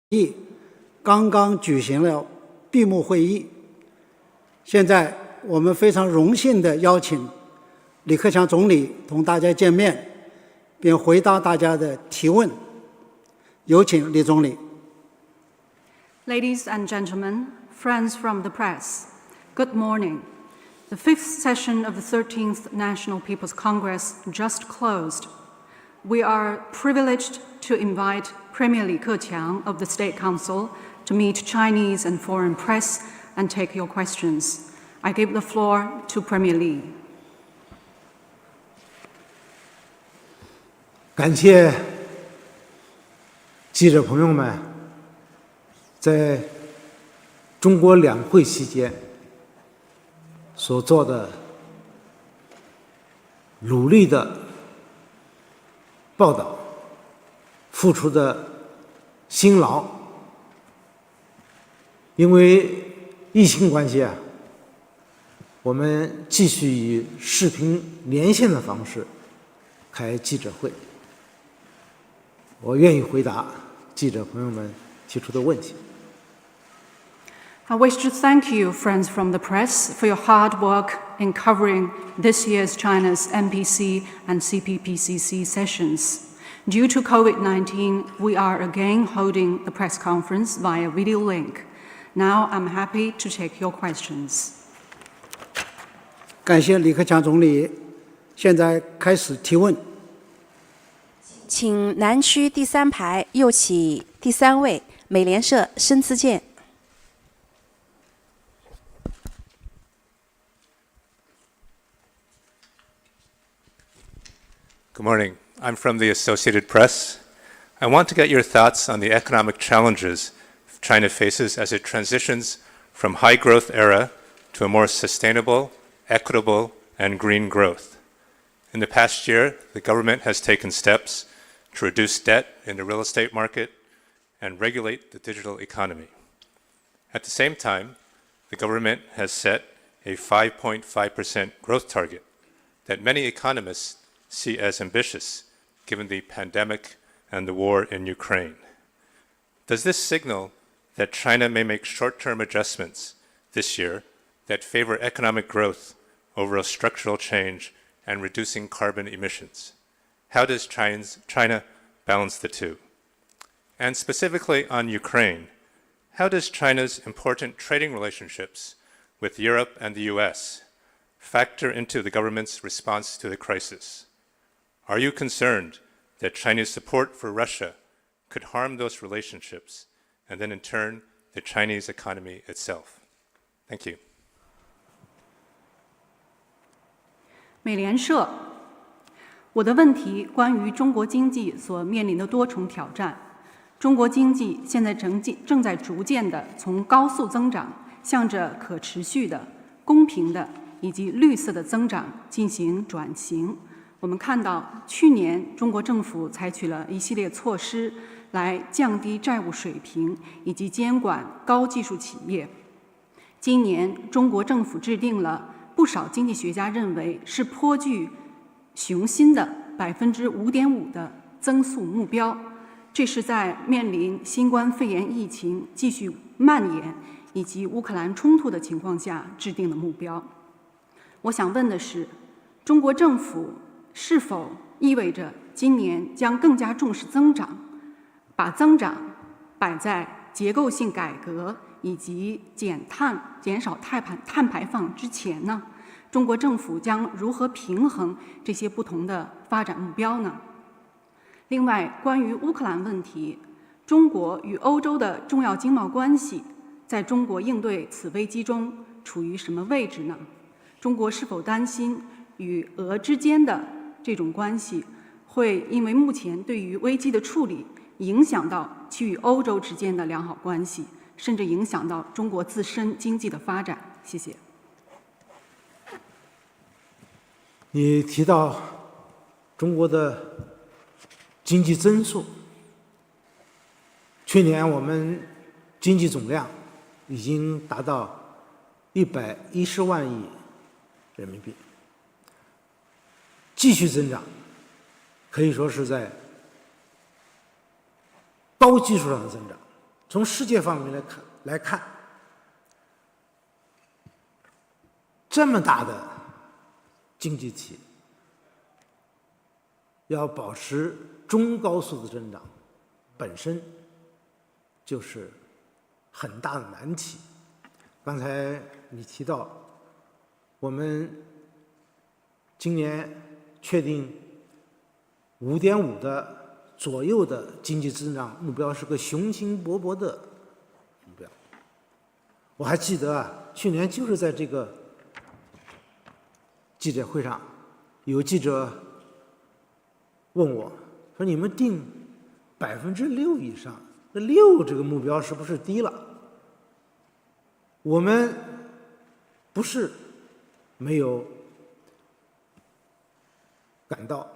议刚刚举行了闭幕会议。现在我们非常荣幸地邀请李克强总理同大家见面，并回答大家的提问。有请李总理。Ladies and gentlemen, friends from the press, good morning. The fifth session of the 13th National People's Congress just closed. We are privileged to invite Premier Li Keqiang of the State Council to meet Chinese and foreign press and take your questions. I give the floor to Premier Li. 感谢记者朋友们在中国两会期间所做的努力的报道，付出的辛劳。因为疫情关系我们继续以视频连线的方式开记者会。我愿意回答记者朋友们提出的问题。I wish to thank you, friends from the press, for your hard work in covering this year's China's MPC and CPPCC sessions. Due to COVID-19, we are again holding the press conference via video link. Now I'm happy to take your questions. 感谢李克强总理，现在开始提问。请南区第3排右起第3位，美联社申资健。Good morning. I'm from the Associated Press. I want to get your thoughts on the economic challenges China faces as it transitions from high-growth era to a more sustainable, equitable, and green growth. In the past year, the government has taken steps to reduce debt in the real estate market and regulate the digital economy. At the same time, the government has set a 5.5% growth target that many economists see as ambitious, given the pandemic and the war in Ukraine. Does this signal that China may make short-term adjustments this year that favor economic growth over a structural change and reducing carbon emissions? How does China balance the two? And specifically on Ukraine, how does China's important trading relationships with Europe and the US factor into the government's response to the crisis? Are you concerned that Chinese support for Russia could harm those relationships and then in turn the Chinese economy itself? Thank you. 美联社，我的问题关于中国经济所面临的多重挑战。中国经济现在正在逐渐地从高速增长向着可持续的、公平的以及绿色的增长进行转型。我们看到，去年中国政府采取了一系列措施来降低债务水平以及监管高技术企业。今年，中国政府制定了不少经济学家认为是颇具雄心的5.5%的增速目标。这是在面临新冠肺炎疫情继续蔓延以及乌克兰冲突的情况下制定的目标。我想问的是，中国政府是否意味着今年将更加重视增长，把增长摆在结构性改革以及减少碳排放之前呢？中国政府将如何平衡这些不同的发展目标呢？另外，关于乌克兰问题，中国与欧洲的重要经贸关系在中国应对此危机中处于什么位置呢？中国是否担心与俄之间的这种关系会因为目前对于危机的处理影响到其与欧洲之间的良好关系，甚至影响到中国自身经济的发展？谢谢。你提到中国的经济增速，去年我们经济总量已经达到110万亿人民币，继续增长，可以说是在高基础上的增长。从世界方面来看，这么大的经济体要保持中高速的增长，本身就是很大的难题。刚才你提到，我们今年确定5.5的左右的经济增长目标是个雄心勃勃的目标。我还记得啊，去年就是在这个记者会上，有记者问我说：“你们定6%以上，这6这个目标是不是低了？”我们不是没有感到，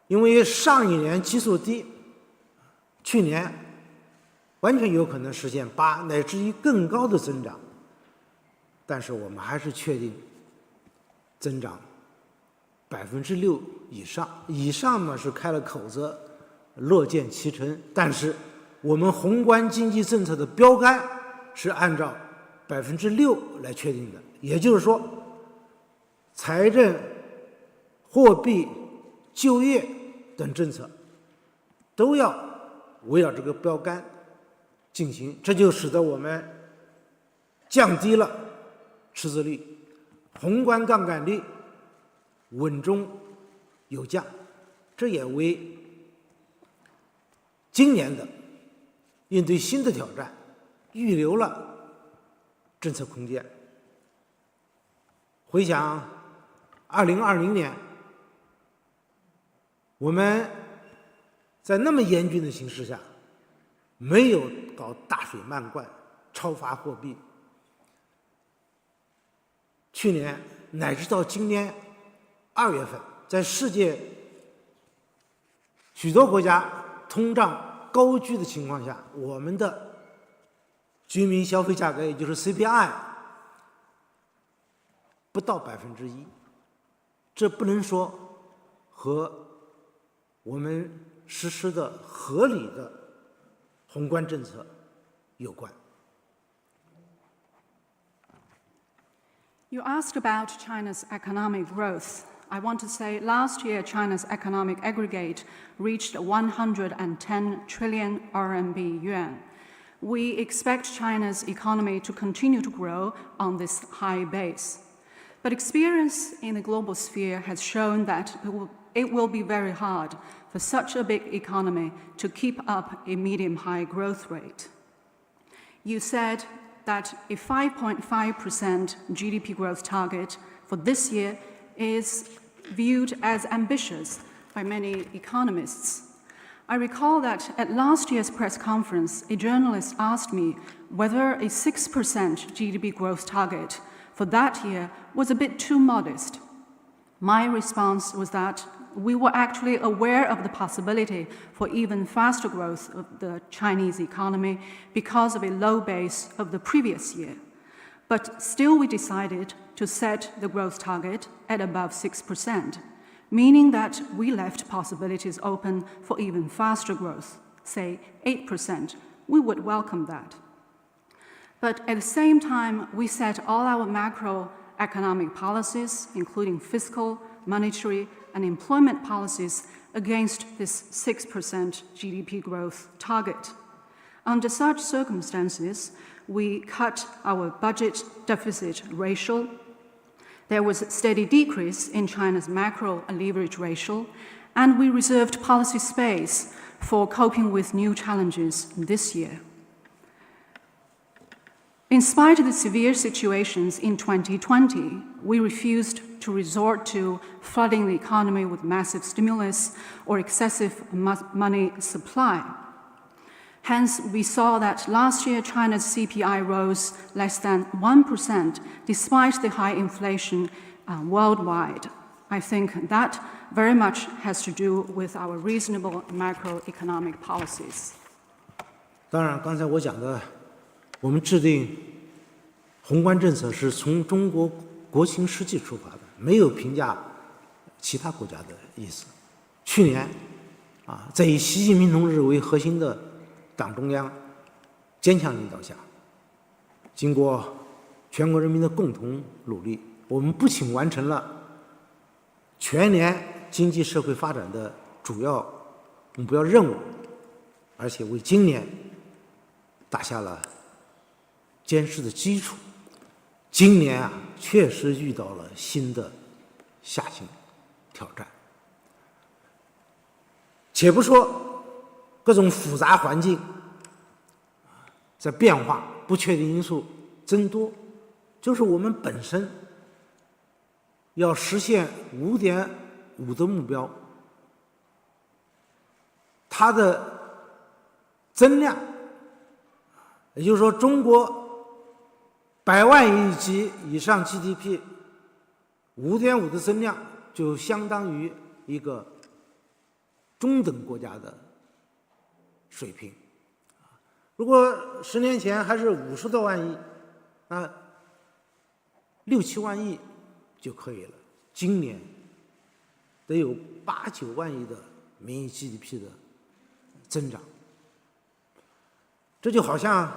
因为上一年基数低，去年完全有可能实现8乃至于更高的增长，但是我们还是确定增长6%以上。以上嘛是开了口子，乐见其成，但是我们宏观经济政策的标杆是按照6%来确定的，也就是说，财政、货币、就业等政策都要围绕这个标杆进行，这就使得我们降低了赤字率，宏观杠杆率稳中有降，这也为今年的应对新的挑战预留了政策空间。回想2020年，我们在那么严峻的形势下，没有搞大水漫灌、超发货币。去年乃至到今年2月份，在世界许多国家通胀高居的情况下，我们的居民消费价格，也就是 CPI， 不到1%，这不能说和我们实施的合理的宏观政策有关。You asked about China's economic growth. I want to say last year China's economic aggregate reached 110 trillion RMB yuan. We expect China's economy to continue to grow on this high base. But experience in the global sphere has shown that it will be very hard for such a big economy to keep up a medium-high growth rate. You said that a 5.5% GDP growth target for this year is viewed as ambitious by many economists. I recall that at last year's press conference, a journalist asked me whether a 6% GDP growth target for that year was a bit too modest. My response was that we were actually aware of the possibility for even faster growth of the Chinese economy because of a low base of the previous year. But still we decided to set the growth target at above 6%, meaning that we left possibilities open for even faster growth, say 8%. We would welcome that. But at the same time, we set all our macroeconomic policies, including fiscal, monetary, and employment policies, against this 6% GDP growth target. Under such circumstances, we cut our budget deficit ratio. There was a steady decrease in China's macro leverage ratio, and we reserved policy space for coping with new challenges this year. In spite of the severe situations in 2020, we refused to resort to flooding the economy with massive stimulus or excessive money supply. Hence, we saw that last year China's CPI rose less than 1% despite the high inflation worldwide. I think that very much has to do with our reasonable macroeconomic policies. 当然，刚才我讲的，我们制定宏观政策是从中国国情实际出发的，没有评价其他国家的意思。去年，在以习近平同志为核心的党中央坚强领导下，经过全国人民的共同努力，我们不仅完成了全年经济社会发展的主要目标任务，而且为今年打下了坚实的基础。今年啊，确实遇到了新的下行挑战。且不说各种复杂环境在变化，不确定因素增多，就是我们本身要实现5.5的目标，它的增量，也就是说中国100万亿级以上 GDP 5.5的增量，就相当于一个中等国家的水平。如果10年前还是50多万亿，那6、7万亿就可以了。今年得有8、9万亿的名义 GDP 的增长，这就好像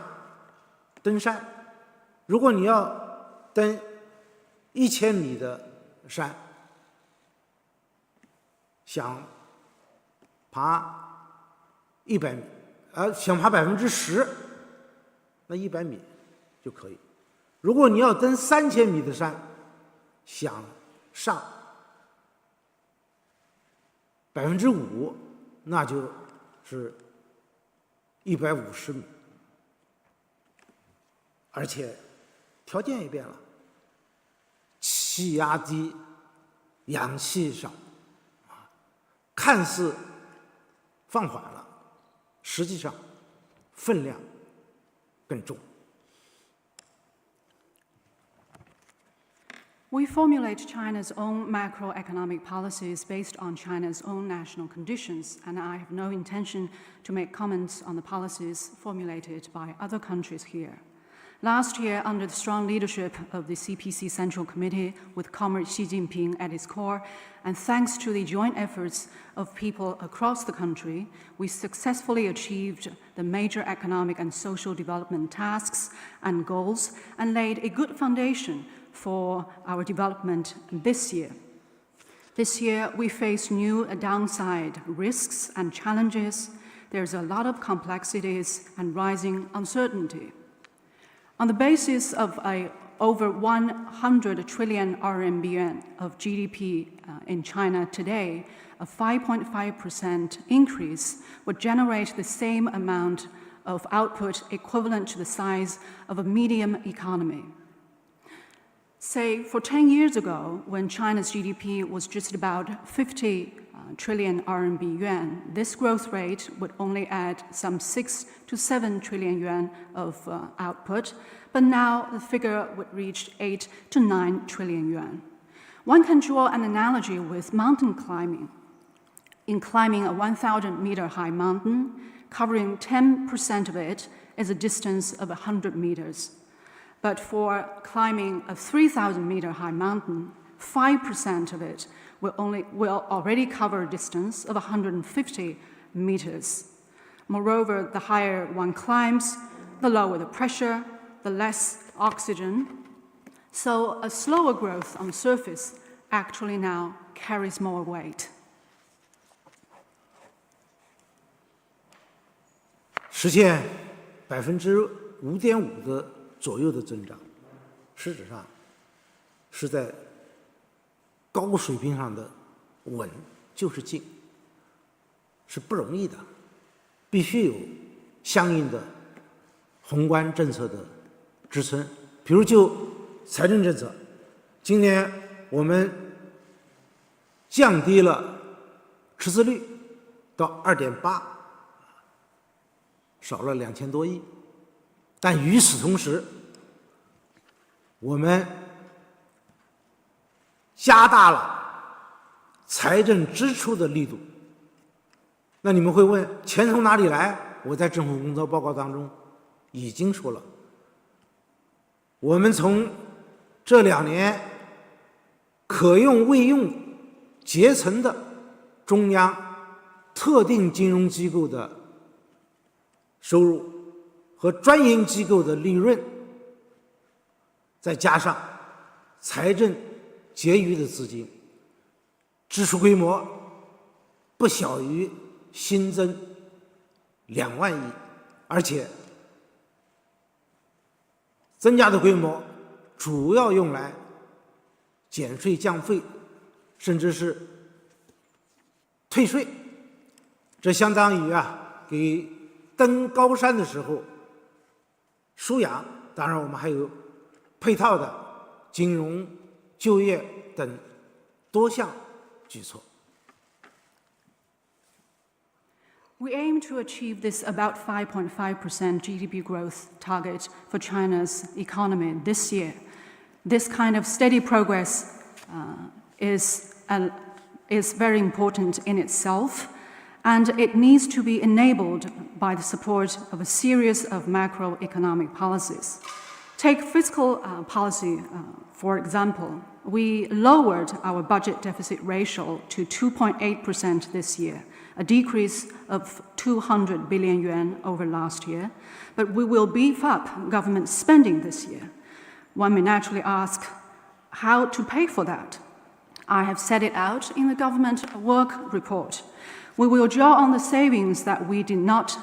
登山，如果你要登1000米的山，想爬100米，想爬10%，那100米就可以。如果你要登3000米的山，想上5%，那就是150米，而且条件也变了，气压低，氧气少，看似放缓了，实际上分量更重。We formulate China's own macroeconomic policies based on China's own national conditions, and I have no intention to make comments on the policies formulated by other countries here. Last year, under the strong leadership of the CPC Central Committee, with Comrade Xi Jinping at its core, and thanks to the joint efforts of people across the country, we successfully achieved the major economic and social development tasks and goals and laid a good foundation for our development this year. This year, we face new downside risks and challenges. There's a lot of complexities and rising uncertainty. On the basis of over 100 trillion RMB of GDP in China today, a 5.5% increase would generate the same amount of output equivalent to the size of a medium economy. Say, for 10 years ago, when China's GDP was just about 50 trillion RMB yuan, this growth rate would only add some 6 to 7 trillion yuan of output, but now the figure would reach 8 to 9 trillion yuan. One can draw an analogy with mountain climbing. In climbing a 1,000-meter high mountain, covering 10% of it is a distance of 100 meters. But for climbing a 3,000-meter high mountain, 5% of it will already cover a distance of 150 meters. Moreover, the higher one climbs, the lower the pressure, the less oxygen. So a slower growth on the surface actually now carries more weight. 实现5.5%的左右的增长，实质上是在高水平上的稳就是进，是不容易的，必须有相应的宏观政策的支撑。比如就财政政策，今年我们降低了赤字率到2.8%，少了2000多亿。但与此同时，我们加大了财政支出的力度。那你们会问，钱从哪里来？我在政府工作报告当中已经说了，我们从这2年可用未用结存的中央特定金融机构的收入和专营机构的利润，再加上财政结余的资金，支出规模不小于新增2万亿，而且增加的规模主要用来减税降费，甚至是退税。这相当于给登高山的时候输氧。当然我们还有配套的金融、就业等多项举措。We aim to achieve this about 5.5% GDP growth target for China's economy this year. This kind of steady progress is very important in itself, and it needs to be enabled by the support of a series of macroeconomic policies. Take fiscal policy, for example. We lowered our budget deficit ratio to 2.8% this year, a decrease of 200 billion yuan over last year, but we will beef up government spending this year. One may naturally ask how to pay for that. I have set it out in the government work report. We will draw on the savings that we did not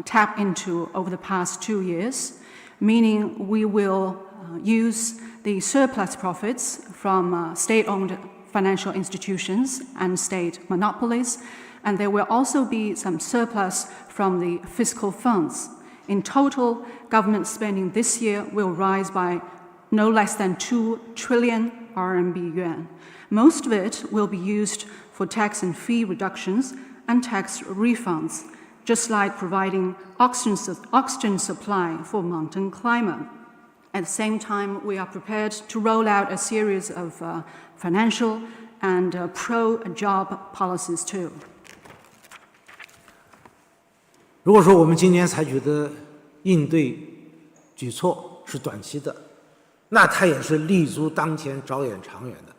tap into over the past 2 years, meaning we will use the surplus profits from state-owned financial institutions and state monopolies, and there will also be some surplus from the fiscal funds. In total, government spending this year will rise by no less than 2 trillion RMB yuan. Most of it will be used for tax and fee reductions and tax refunds, just like providing oxygen supply for mountain climber. At the same time, we are prepared to roll out a series of financial and pro-job policies too. 如果说我们今年采取的应对举措是短期的，那它也是立足当前、着眼长远的，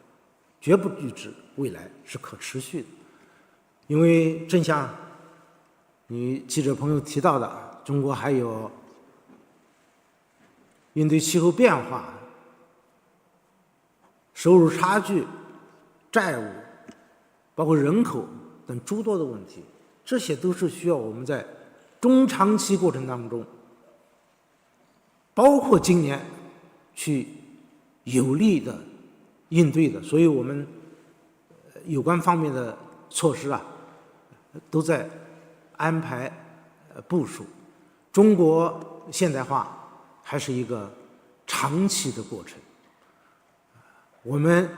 绝不预知未来是可持续的。因为正像你记者朋友提到的，中国还有应对气候变化、收入差距、债务，包括人口等诸多的问题，这些都是需要我们在中长期过程当中，包括今年去有力的应对的。所以我们有关方面的措施都在安排部署。中国现代化还是一个长期的过程，我们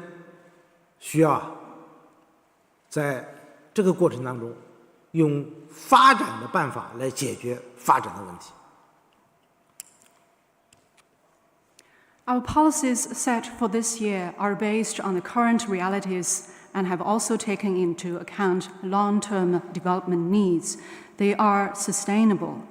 需要在这个过程当中用发展的办法来解决发展的问题。Our policies set for this year are based on the current realities and have also taken into account long-term development needs. They are sustainable.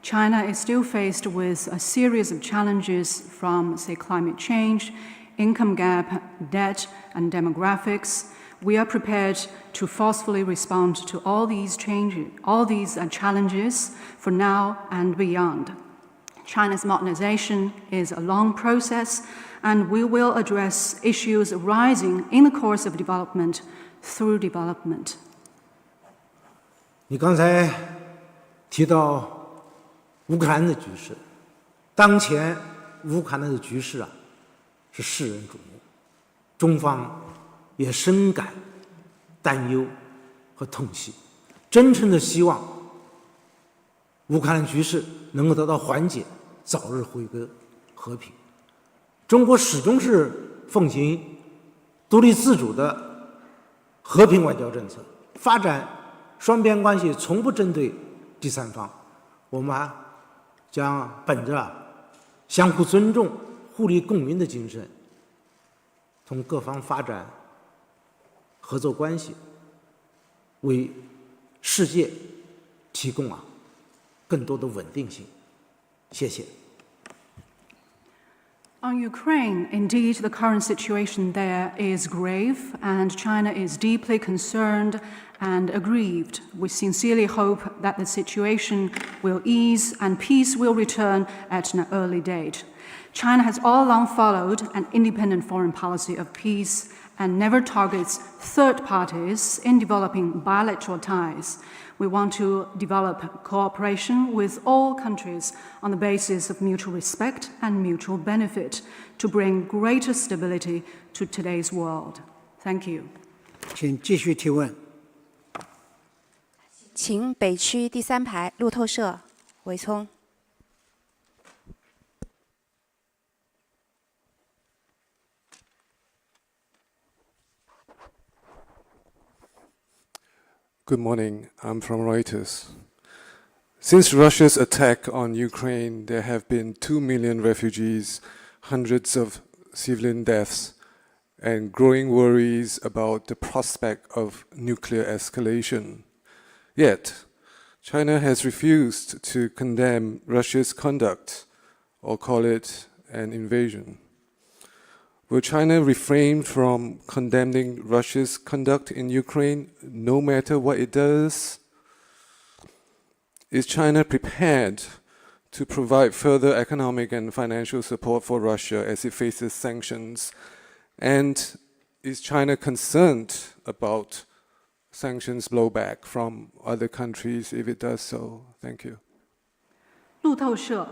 China is still faced with a series of challenges from, say, climate change, income gap, debt, and demographics. We are prepared to forcefully respond to all these challenges for now and beyond. China's modernization is a long process, and we will address issues arising in the course of development through development. 你刚才提到乌克兰的局势，当前乌克兰的局势是世人瞩目，中方也深感担忧和痛惜，真诚的希望乌克兰局势能够得到缓解，早日回归和平。中国始终是奉行独立自主的和平外交政策，发展双边关系从不针对第三方。我们将本着相互尊重、互利共赢的精神，同各方发展合作关系，为世界提供更多的稳定性。谢谢。On Ukraine, indeed, the current situation there is grave, and China is deeply concerned and aggrieved. We sincerely hope that the situation will ease and peace will return at an early date. China has all along followed an independent foreign policy of peace and never targets third parties in developing bilateral ties. We want to develop cooperation with all countries on the basis of mutual respect and mutual benefit to bring greater stability to today's world. Thank you. 请继续提问。请北区第3排路透社韦聪。Good morning. I'm from Reuters. Since Russia's attack on Ukraine, there have been 2 million refugees, hundreds of civilian deaths, and growing worries about the prospect of nuclear escalation. Yet, China has refused to condemn Russia's conduct or call it an invasion. Will China refrain from condemning Russia's conduct in Ukraine, no matter what it does? Is China prepared to provide further economic and financial support for Russia as it faces sanctions? And is China concerned about sanctions blowback from other countries if it does so? Thank you. 路透社。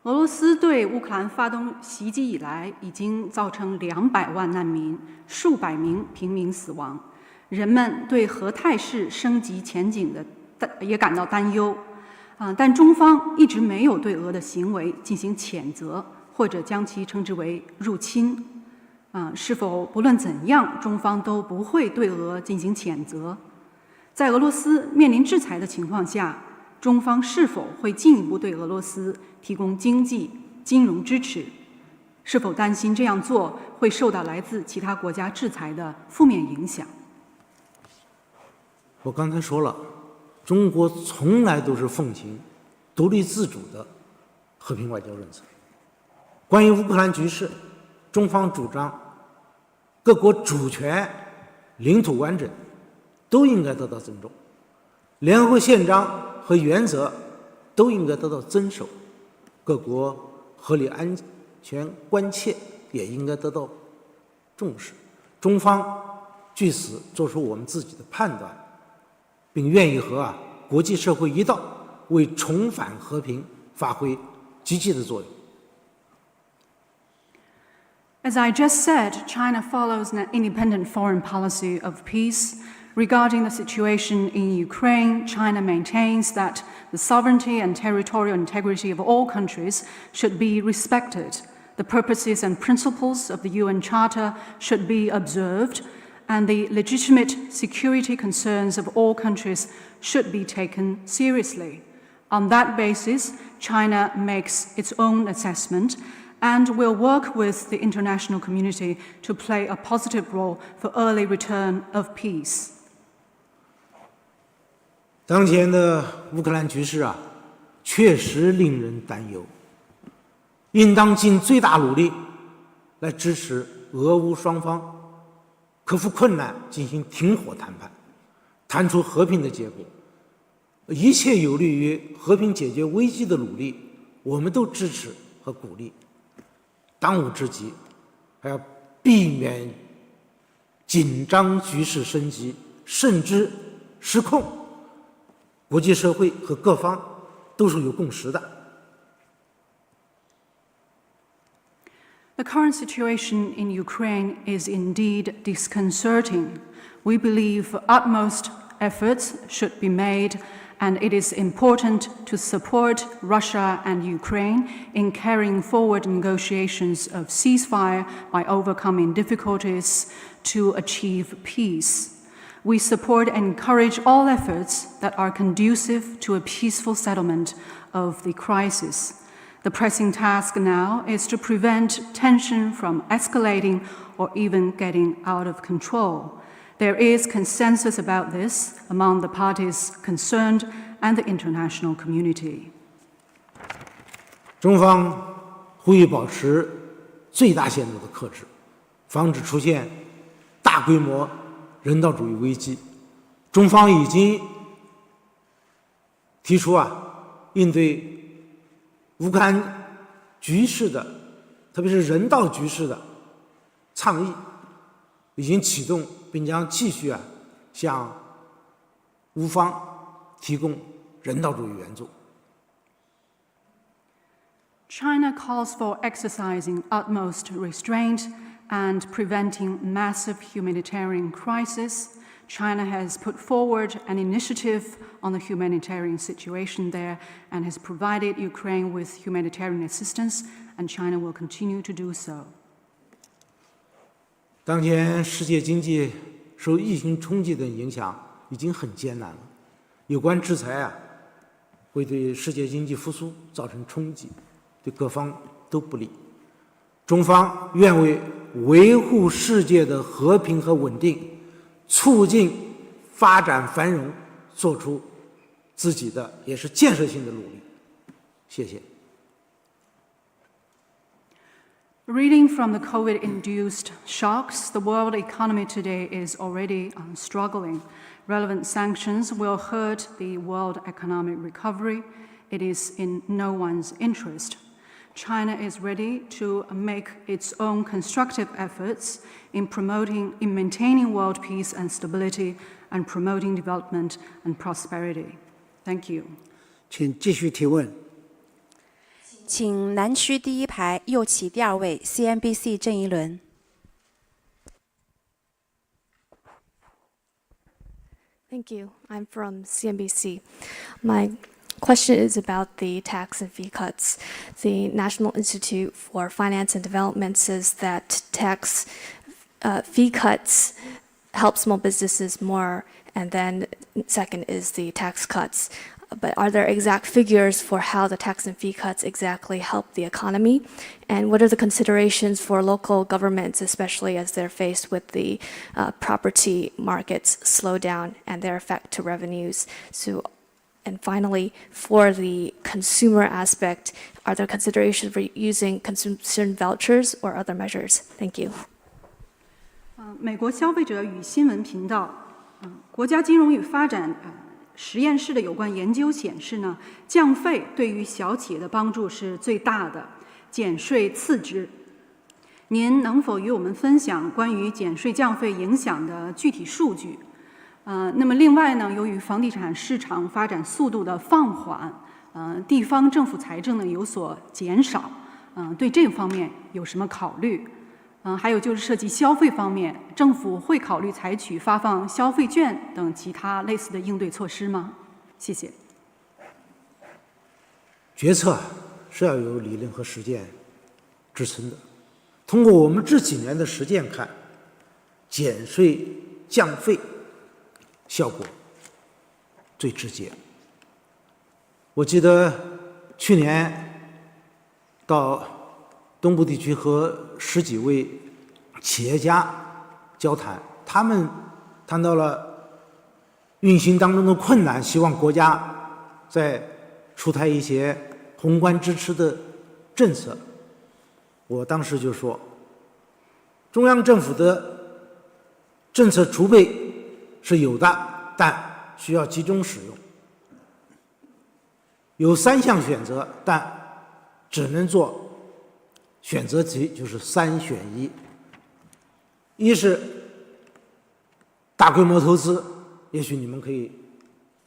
俄罗斯对乌克兰发动袭击以来，已经造成200万难民、数百名平民死亡。人们对核态势升级前景也感到担忧。但中方一直没有对俄的行为进行谴责，或者将其称之为入侵。是否不论怎样，中方都不会对俄进行谴责？在俄罗斯面临制裁的情况下，中方是否会进一步对俄罗斯提供经济、金融支持？是否担心这样做会受到来自其他国家制裁的负面影响？我刚才说了，中国从来都是奉行独立自主的和平外交政策。关于乌克兰局势，中方主张各国主权、领土完整都应该得到尊重，联合国宪章和原则都应该得到遵守，各国合理安全关切也应该得到重视。中方据此做出我们自己的判断，并愿意和国际社会一道，为重返和平发挥积极的作用。As I just said, China follows an independent foreign policy of peace. Regarding the situation in Ukraine, China maintains that the sovereignty and territorial integrity of all countries should be respected. The purposes and principles of the UN Charter should be observed, and the legitimate security concerns of all countries should be taken seriously. On that basis, China makes its own assessment and will work with the international community to play a positive role for early return of peace. 当前的乌克兰局势确实令人担忧，应当尽最大努力来支持俄乌双方克服困难，进行停火谈判，谈出和平的结果。一切有利于和平解决危机的努力，我们都支持和鼓励。当务之急，还要避免紧张局势升级，甚至失控。国际社会和各方都是有共识的。The current situation in Ukraine is indeed disconcerting. We believe utmost efforts should be made, and it is important to support Russia and Ukraine in carrying forward negotiations of ceasefire by overcoming difficulties to achieve peace. We support and encourage all efforts that are conducive to a peaceful settlement of the crisis. The pressing task now is to prevent tension from escalating or even getting out of control. There is consensus about this among the parties concerned and the international community. 中方呼吁保持最大限度的克制，防止出现大规模人道主义危机。中方已经提出应对乌克兰局势的，特别是人道局势的倡议，已经启动，并将继续向乌方提供人道主义援助。China calls for exercising utmost restraint and preventing massive humanitarian crisis. China has put forward an initiative on the humanitarian situation there and has provided Ukraine with humanitarian assistance, and China will continue to do so. 当前世界经济受疫情冲击的影响已经很艰难了，有关制裁会对世界经济复苏造成冲击，对各方都不利。中方愿为维护世界的和平和稳定，促进发展繁荣，做出自己的也是建设性的努力。谢谢。Reading from the COVID-induced shocks, the world economy today is already struggling. Relevant sanctions will hurt the world economic recovery. It is in no one's interest. China is ready to make its own constructive efforts in maintaining world peace and stability and promoting development and prosperity. Thank you. 请继续提问。请南区第一排右起第二位 CNBC 郑一伦。Thank you. I'm from CNBC. My question is about the tax and fee cuts. The National Institute for Finance and Development says that tax fee cuts help small businesses more, and then second is the tax cuts. But are there exact figures for how the tax and fee cuts exactly help the economy? And what are the considerations for local governments, especially as they're faced with the property markets slowdown and their effect to revenues? And finally, for the consumer aspect, are there considerations for using consumption vouchers or other measures? Thank you. 美国消费者与新闻频道，国家金融与发展实验室的有关研究显示呢，降费对于小企业的帮助是最大的，减税次之。您能否与我们分享关于减税降费影响的具体数据？那么另外呢，由于房地产市场发展速度的放缓，地方政府财政呢有所减少，对这方面有什么考虑？还有就是涉及消费方面，政府会考虑采取发放消费券等其他类似的应对措施吗？谢谢。决策是要有理论和实践支撑的。通过我们这几年的实践看，减税降费效果最直接。我记得去年到东部地区和10几位企业家交谈，他们谈到了运行当中的困难，希望国家再出台一些宏观支持的政策。我当时就说，中央政府的政策储备是有的，但需要集中使用。有3项选择，但只能做选择题，就是3选1。一是大规模投资，也许你们可以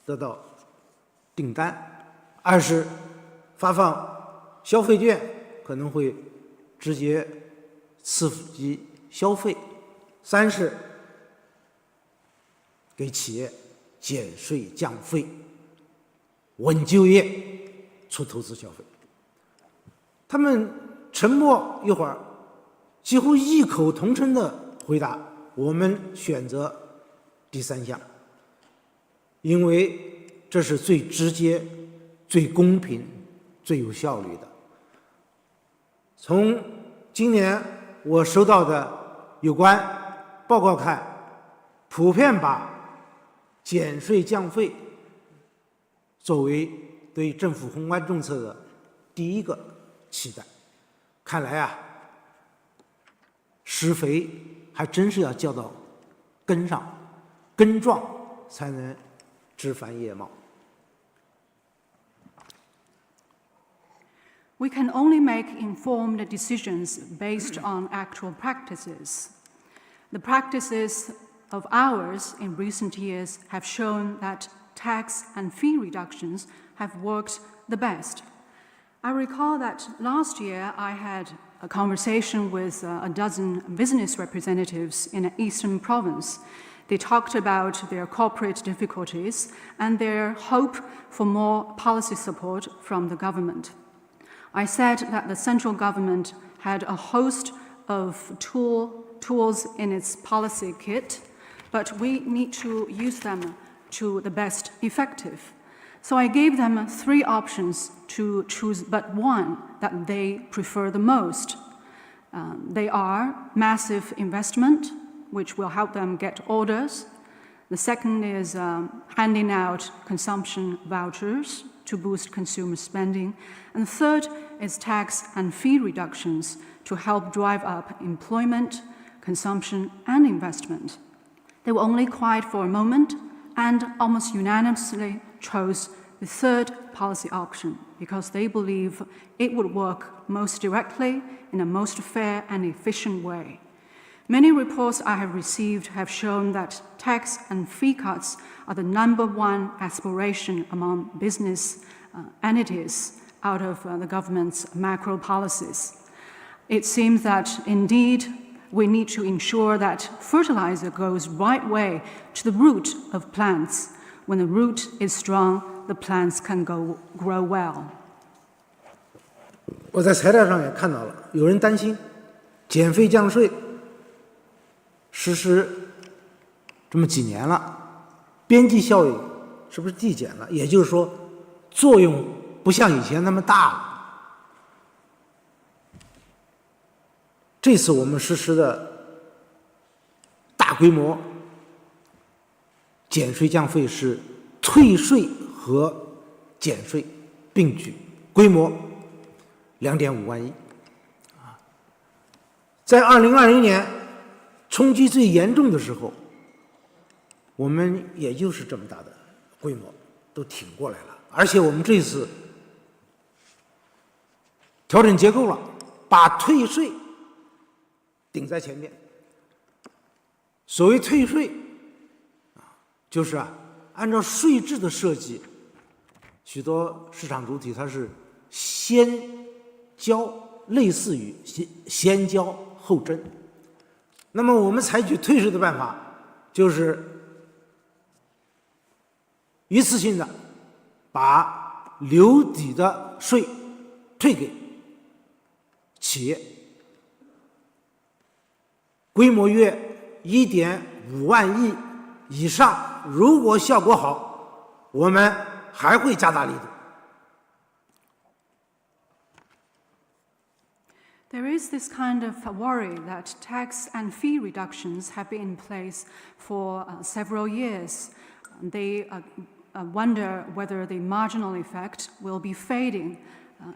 得到订单；二是发放消费券，可能会直接刺激消费；三是给企业减税降费，稳就业，促投资消费。他们沉默一会儿，几乎异口同声的回答：我们选择第3项，因为这是最直接、最公平、最有效率的。从今年我收到的有关报告看，普遍把减税降费作为对政府宏观政策的第一个期待。看来施肥还真是要浇到根上，根壮才能枝繁叶茂。We can only make informed decisions based on actual practices. The practices of ours in recent years have shown that tax and fee reductions have worked the best. I recall that last year I had a conversation with a dozen business representatives in an eastern province. They talked about their corporate difficulties and their hope for more policy support from the government. I said that the central government had a host of tools in its policy kit, but we need to use them to the best effective. So I gave them 3 options to choose but one that they prefer the most. They are massive investment, which will help them get orders. The second is handing out consumption vouchers to boost consumer spending. And third is tax and fee reductions to help drive up employment, consumption, and investment. They were only quiet for a moment and almost unanimously chose the third policy option because they believe it would work most directly in a most fair and efficient way. Many reports I have received have shown that tax and fee cuts are the #1 aspiration among business entities out of the government's macro policies. It seems that indeed we need to ensure that fertilizer goes right way to the root of plants. When the root is strong, the plants can grow well. 我在材料上也看到了，有人担心减费降税实施这么几年了，边际效应是不是递减了？也就是说，作用不像以前那么大了。这次我们实施的大规模减税降费是退税和减税并举，规模2.5万亿。在2020年冲击最严重的时候，我们也就是这么大的规模都挺过来了，而且我们这次调整结构了，把退税顶在前面。所谓退税就是按照税制的设计，许多市场主体它是先交，类似于先交后征。那么我们采取退税的办法，就是一次性的把留抵的税退给企业，规模约1.5万亿以上，如果效果好，我们还会加大力度。There is this kind of worry that tax and fee reductions have been in place for several years. They wonder whether the marginal effect will be fading.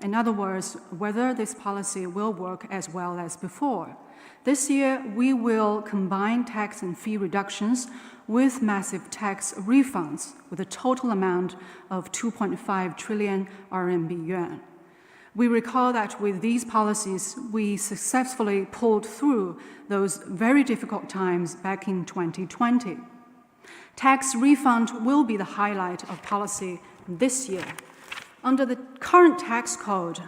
In other words, whether this policy will work as well as before. This year, we will combine tax and fee reductions with massive tax refunds with a total amount of 2.5 trillion RMB yuan. We recall that with these policies, we successfully pulled through those very difficult times back in 2020. Tax refund will be the highlight of policy this year. Under the current tax code,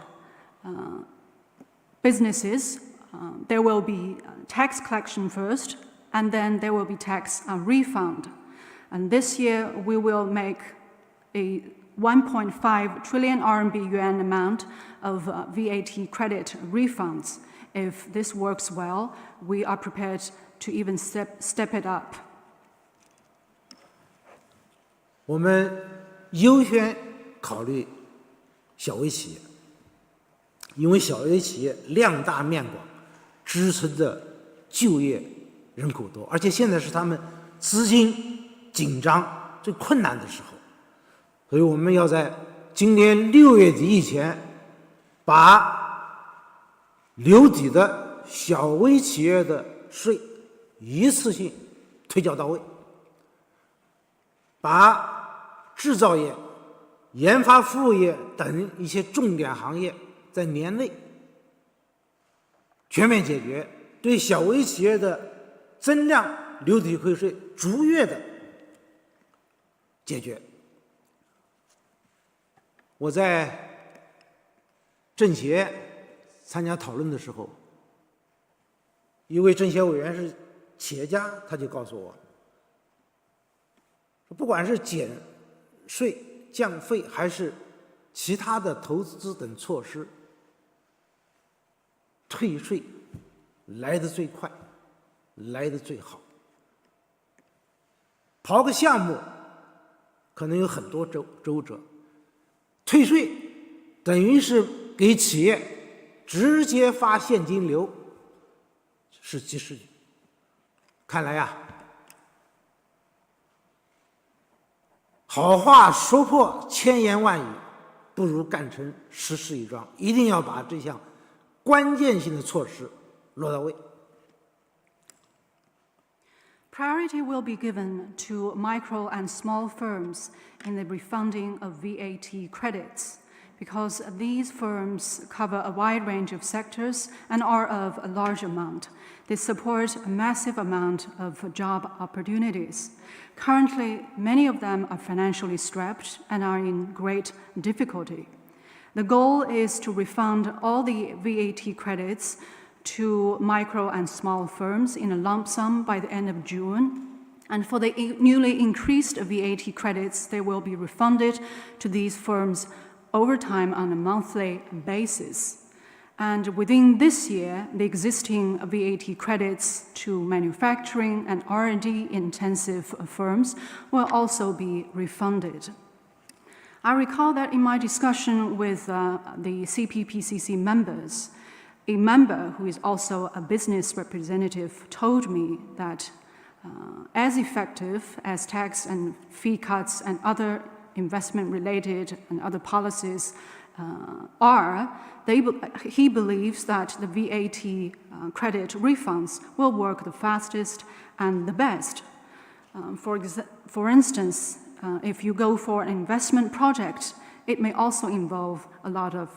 businesses, there will be tax collection first, and then there will be tax refund. And this year, we will make a 1.5 trillion RMB yuan amount of VAT credit refunds. If this works well, we are prepared to even step it up. 我们优先考虑小微企业，因为小微企业量大面广，支撑的就业人口多，而且现在是他们资金紧张最困难的时候，所以我们要在今年6月底以前，把留抵的小微企业的税一次性推缴到位，把制造业、研发服务业等一些重点行业在年内全面解决，对小微企业的增量留抵汇税逐月的解决。我在政协参加讨论的时候，一位政协委员是企业家，他就告诉我，不管是减税降费还是其他的投资等措施，退税来得最快，来得最好。跑个项目可能有很多周折，退税等于是给企业直接发现金流，是及时雨。看来呀，好话说破千言万语，不如干成实事一桩。一定要把这项关键性的措施落到位。Priority will be given to micro and small firms in the refunding of VAT credits, because these firms cover a wide range of sectors and are of a large amount. They support a massive amount of job opportunities. Currently, many of them are financially strapped and are in great difficulty. The goal is to refund all the VAT credits to micro and small firms in a lump sum by the end of June. And for the newly increased VAT credits, they will be refunded to these firms over time on a monthly basis. And within this year, the existing VAT credits to manufacturing and R&D intensive firms will also be refunded. I recall that in my discussion with the CPPCC members, a member who is also a business representative told me that as effective as tax and fee cuts and other investment-related and other policies he believes that the VAT credit refunds will work the fastest and the best. For instance, if you go for an investment project, it may also involve a lot of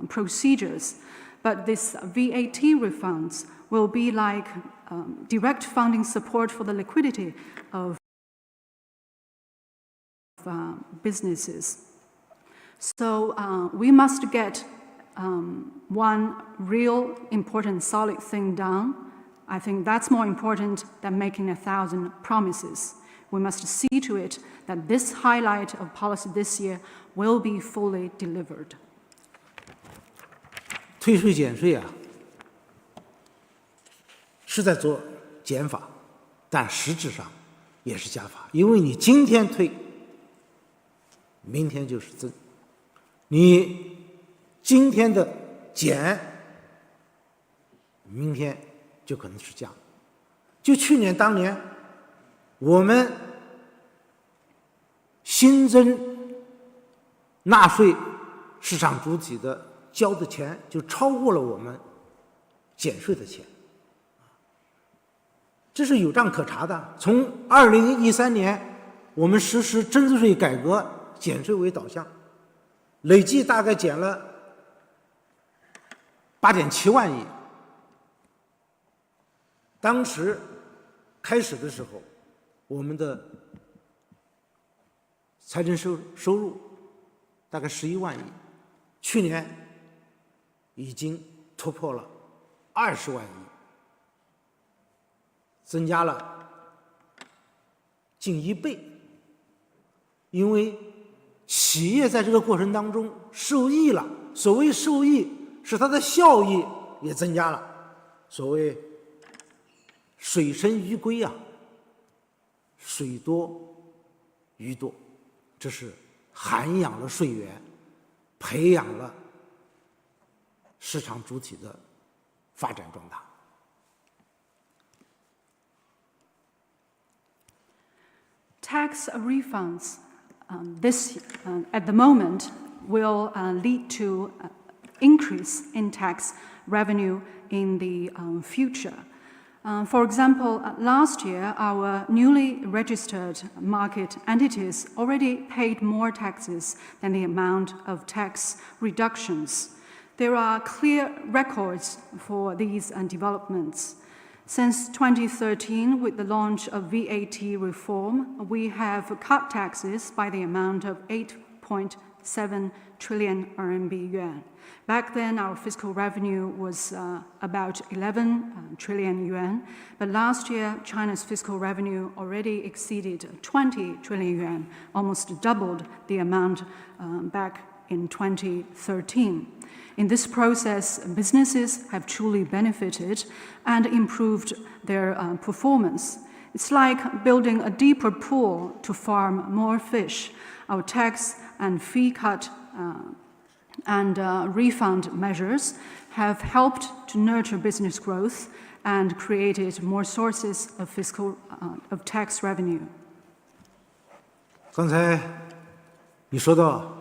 procedures. But this VAT refunds will be like direct funding support for the liquidity of businesses. So we must get one real important solid thing done. I think that's more important than making 1,000 promises. We must see to it that this highlight of policy this year will be fully delivered. 退税减税啊，是在做减法，但实质上也是加法，因为你今天退，明天就是增；你今天的减，明天就可能是加。就去年当年，我们新增纳税市场主体的交的钱就超过了我们减税的钱，这是有账可查的。从2013年我们实施增值税改革，减税为导向，累计大概减了8.7万亿。当时开始的时候，我们的财政收入大概11万亿，去年已经突破了20万亿，增加了近1倍。因为企业在这个过程当中受益了，所谓受益是它的效益也增加了，所谓水深鱼归啊，水多鱼多，这是涵养了税源，培养了市场主体的发展壮大。Tax refunds at the moment will lead to increase in tax revenue in the future. For example, last year, our newly registered market entities already paid more taxes than the amount of tax reductions. There are clear records for these developments. Since 2013, with the launch of VAT reform, we have cut taxes by the amount of 8.7 trillion RMB yuan. Back then, our fiscal revenue was about 11 trillion yuan, but last year, China's fiscal revenue already exceeded 20 trillion yuan, almost doubled the amount back in 2013. In this process, businesses have truly benefited and improved their performance. It's like building a deeper pool to farm more fish. Our tax and fee cut and refund measures have helped to nurture business growth and created more sources of tax revenue. 刚才你说到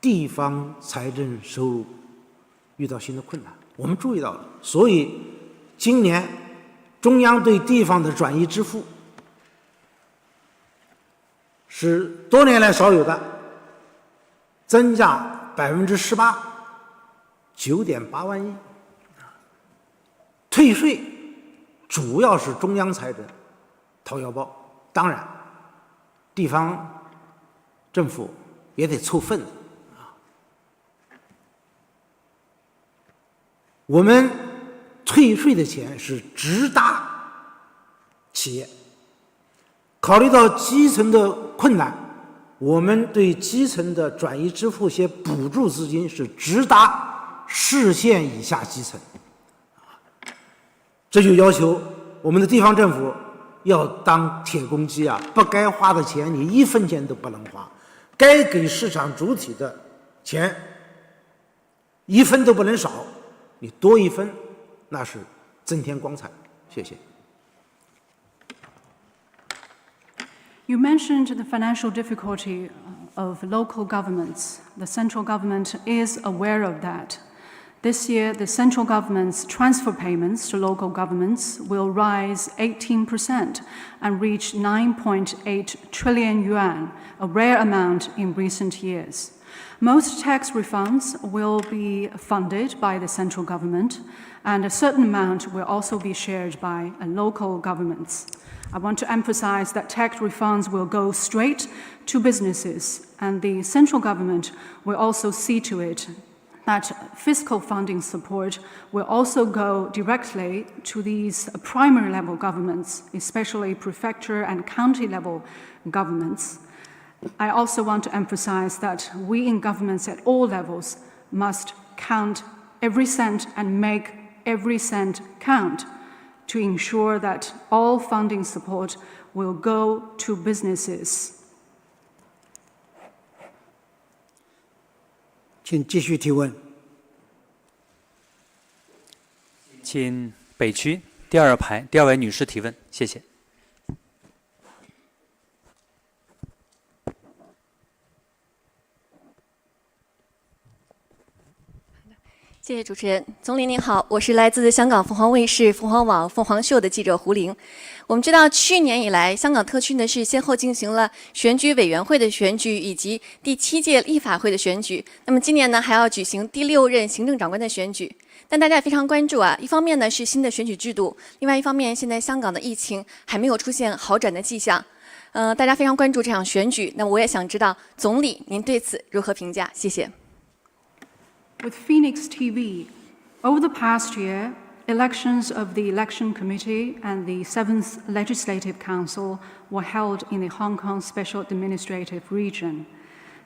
地方财政收入遇到新的困难，我们注意到了，所以今年中央对地方的转移支付是多年来少有的，增加18%， 9.8万亿。退税主要是中央财政掏腰包，当然地方政府也得凑份子。我们退税的钱是直达企业，考虑到基层的困难，我们对基层的转移支付些补助资金是直达市县以下基层，这就要求我们的地方政府要当铁公鸡啊，不该花的钱你1分钱都不能花，该给市场主体的钱1分都不能少，你多1分那是增添光彩。谢谢。You mentioned the financial difficulty of local governments. The central government is aware of that. This year, the central government's transfer payments to local governments will rise 18% and reach 9.8 trillion yuan, a rare amount in recent years. Most tax refunds will be funded by the central government, and a certain amount will also be shared by local governments. I want to emphasize that tax refunds will go straight to businesses, and the central government will also see to it that fiscal funding support will also go directly to these primary level governments, especially prefecture and county level governments. I also want to emphasize that we in governments at all levels must count every cent and make every cent count to ensure that all funding support will go to businesses. 请继续提问。请北区第2排第2位女士提问，谢谢。谢谢主持人。总理您好，我是来自香港凤凰卫视、凤凰网、凤凰秀的记者胡玲。我们知道，去年以来，香港特区呢是先后进行了选举委员会的选举以及第7届立法会的选举。那么今年呢还要举行第6任行政长官的选举。但大家也非常关注啊，一方面呢是新的选举制度，另外一方面现在香港的疫情还没有出现好转的迹象。大家非常关注这场选举，那我也想知道总理您对此如何评价？谢谢。With Phoenix TV, over the past year, elections of the Election Committee and the 7th Legislative Council were held in the Hong Kong Special Administrative Region.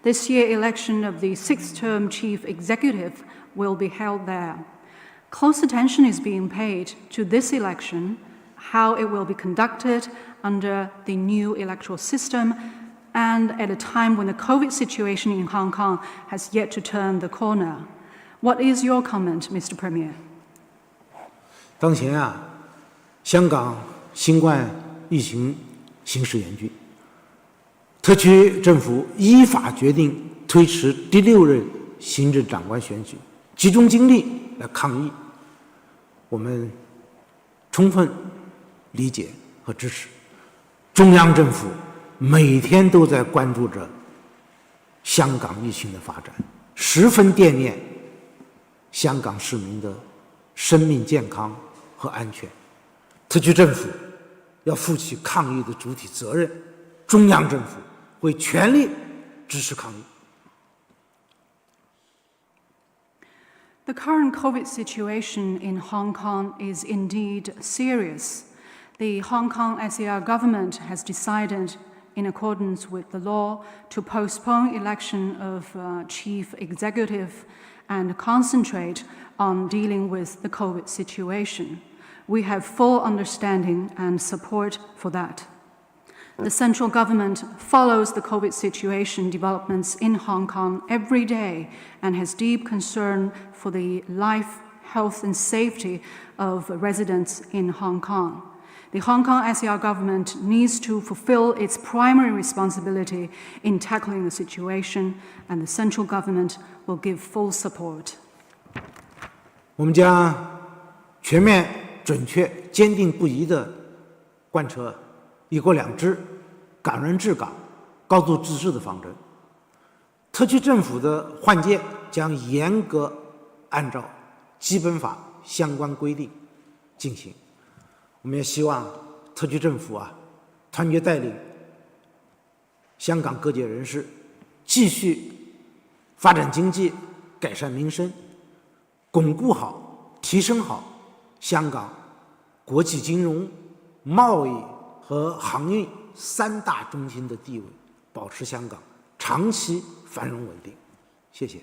This year, election of the 6th-term Chief Executive will be held there. Close attention is being paid to this election, how it will be conducted under the new electoral system, and at a time when the COVID situation in Hong Kong has yet to turn the corner. What is your comment, Mr. Premier? 当前啊，香港新冠疫情形势严峻，特区政府依法决定推迟第6任行政长官选举，集中精力来抗疫，我们充分理解和支持。中央政府每天都在关注着香港疫情的发展，十分惦念香港市民的生命健康和安全。特区政府要负起抗疫的主体责任，中央政府会全力支持抗疫。The current COVID situation in Hong Kong is indeed serious. The Hong Kong SAR government has decided, in accordance with the law, to postpone election of chief executive and concentrate on dealing with the COVID situation. We have full understanding and support for that. The central government follows the COVID situation developments in Hong Kong every day and has deep concern for the life, health and safety of residents in Hong Kong. The Hong Kong SAR government needs to fulfill its primary responsibility in tackling the situation, and the central government will give full support. 我们将全面、准确、坚定不移地贯彻一国两制、港人治港、高度自治的方针。特区政府的换届将严格按照基本法相关规定进行。我们也希望特区政府团结带领香港各界人士，继续发展经济、改善民生，巩固好、提升好香港国际金融、贸易和航运三大中心的地位，保持香港长期繁荣稳定。谢谢。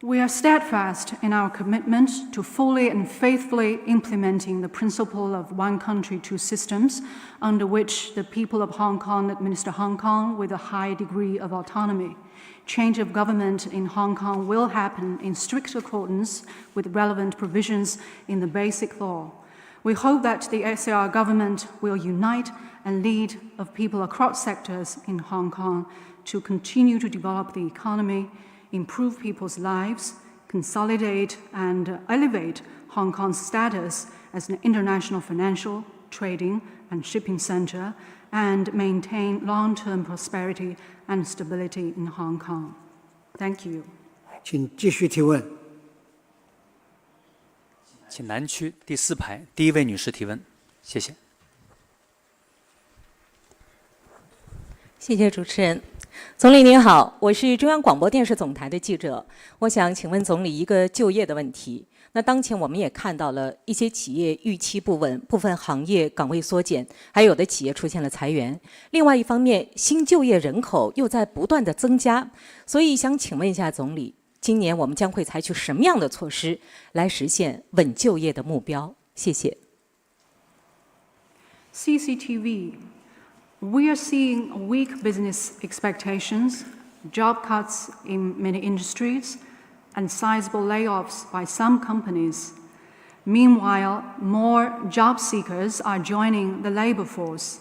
We are steadfast in our commitment to fully and faithfully implementing the principle of one country, two systems, under which the people of Hong Kong administer Hong Kong with a high degree of autonomy. Change of government in Hong Kong will happen in strict accordance with relevant provisions in the Basic Law. We hope that the SAR government will unite and lead of people across sectors in Hong Kong to continue to develop the economy, improve people's lives, consolidate and elevate Hong Kong's status as an international financial, trading and shipping center, and maintain long-term prosperity and stability in Hong Kong. Thank you. 请继续提问。请南区第4排第1位女士提问，谢谢。谢谢主持人。总理您好，我是中央广播电视总台的记者，我想请问总理一个就业的问题。那当前我们也看到了一些企业预期不稳，部分行业岗位缩减，还有的企业出现了裁员。另外一方面，新就业人口又在不断的增加，所以想请问一下总理，今年我们将会采取什么样的措施来实现稳就业的目标？谢谢。CCTV. We are seeing weak business expectations, job cuts in many industries, and sizable layoffs by some companies. Meanwhile, more job seekers are joining the labor force.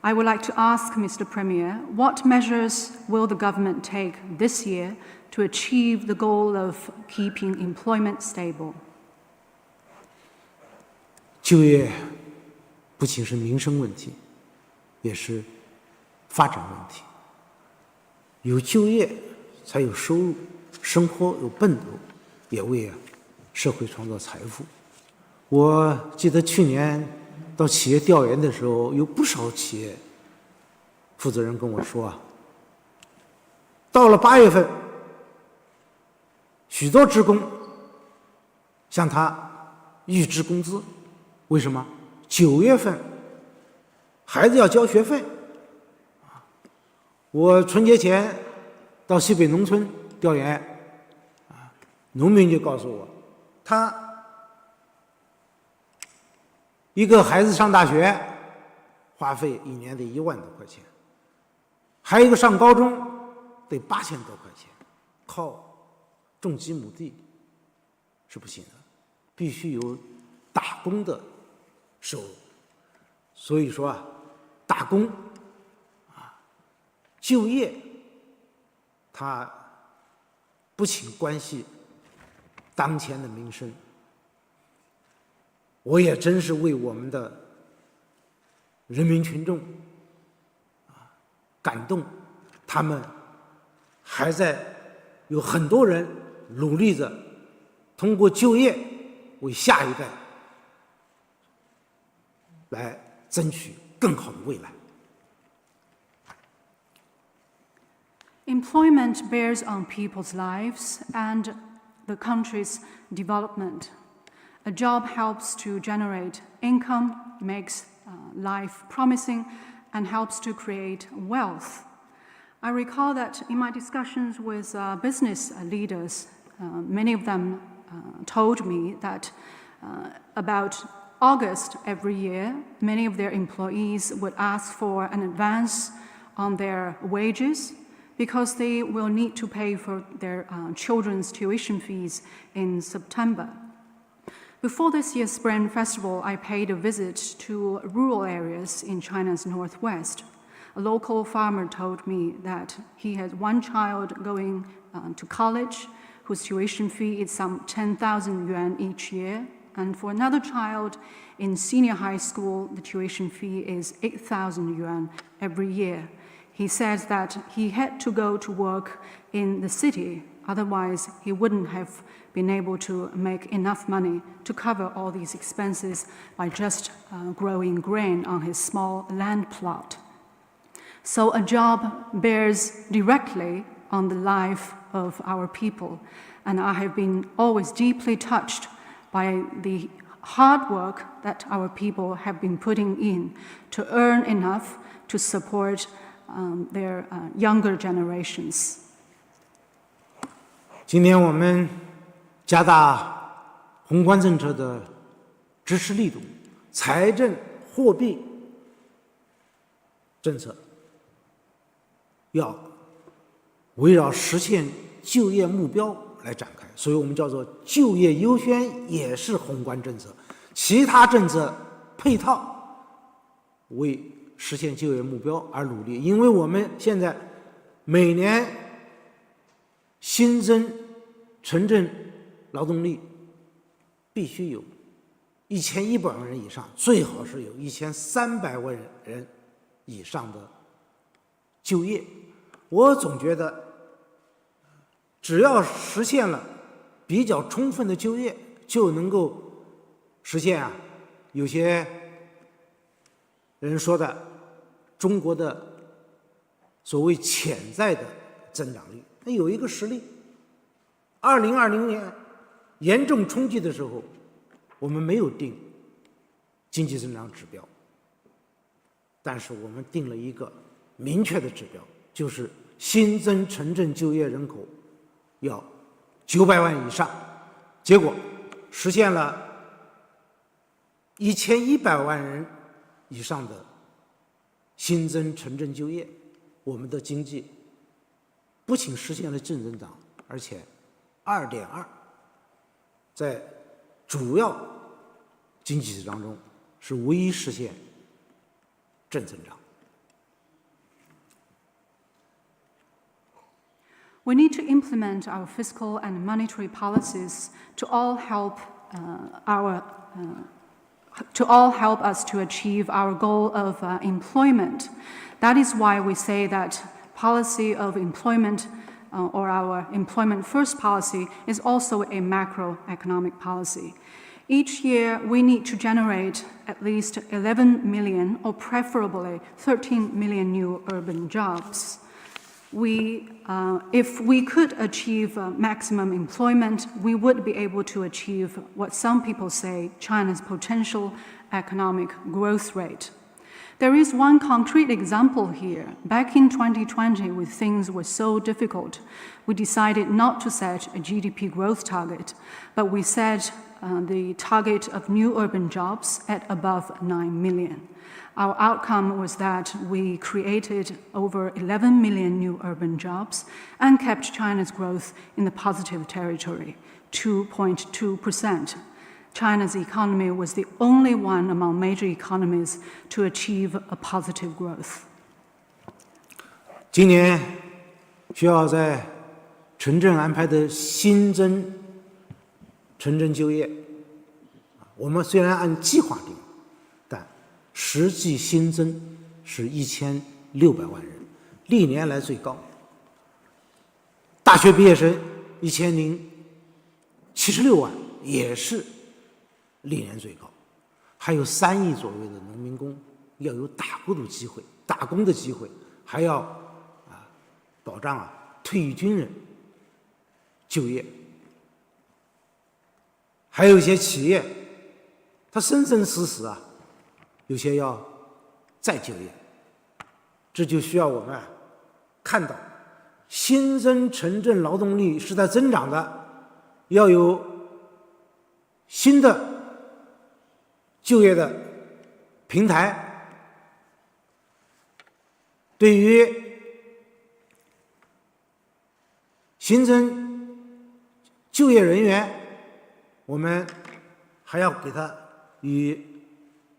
I would like to ask Mr. Premier, what measures will the government take this year to achieve the goal of keeping employment stable? 就业不仅是民生问题，也是发展问题。有就业才有收入，生活有奔头，也为社会创造财富。我记得去年到企业调研的时候，有不少企业负责人跟我说到了8月份，许多职工向他预支工资，为什么？9月份孩子要交学费。我春节前到西北农村调研，农民就告诉我，他一个孩子上大学花费1年得1万多块钱，还有一个上高中得8000多块钱，靠种几亩地是不行的，必须有打工的收入。所以说打工就业它不仅关系当前的民生，我也真是为我们的人民群众感动，他们还在有很多人努力着，通过就业为下一代来争取更好的未来。Employment bears on people's lives and the country's development. A job helps to generate income, makes life promising, and helps to create wealth. I recall that in my discussions with business leaders, many of them told me that about August every year, many of their employees would ask for an advance on their wages because they will need to pay for their children's tuition fees in September. Before this year's Spring Festival, I paid a visit to rural areas in China's northwest. A local farmer told me that he has one child going to college, whose tuition fee is some 10,000 yuan each year. And for another child in senior high school, the tuition fee is 8,000 yuan every year. He says that he had to go to work in the city, otherwise he wouldn't have been able to make enough money to cover all these expenses by just growing grain on his small land plot. So a job bears directly on the life of our people, and I have been always deeply touched by the hard work that our people have been putting in to earn enough to support their younger generations. 今年我们加大宏观政策的支持力度，财政、货币政策要围绕实现就业目标来展开，所以我们叫做就业优先，也是宏观政策，其他政策配套为实现就业目标而努力。因为我们现在每年新增城镇劳动力必须有1100万人以上，最好是有1300万人以上的就业。我总觉得只要实现了比较充分的就业，就能够实现有些人说的中国的所谓潜在的增长率。那有一个实例，2020年严重冲击的时候，我们没有定经济增长指标，但是我们定了一个明确的指标，就是新增城镇就业人口要900万以上，结果实现了1100万人以上的新增城镇就业，我们的经济不仅实现了正增长，而且2.2，在主要经济体当中是唯一实现正增长。We need to implement our fiscal and monetary policies to all help us to achieve our goal of employment. That is why we say that policy of employment or our employment first policy is also a macroeconomic policy. Each year, we need to generate at least 11 million or preferably 13 million new urban jobs. If we could achieve maximum employment, we would be able to achieve what some people say China's potential economic growth rate. There is one concrete example here. Back in 2020, when things were so difficult, we decided not to set a GDP growth target, but we set the target of new urban jobs at above 9 million. Our outcome was that we created over 11 million new urban jobs and kept China's growth in the positive territory, 2.2%. China's economy was the only one among major economies to achieve a positive growth. 今年需要在城镇安排的新增城镇就业，我们虽然按计划定，但实际新增是1600万人，历年来最高。大学毕业生1076万，也是历年最高。还有3亿左右的农民工要有打工的机会，还要保障退役军人就业。还有一些企业，它生生死死有些要再就业，这就需要我们看到新增城镇劳动力是在增长的，要有新的就业的平台。对于新增就业人员，我们还要给他以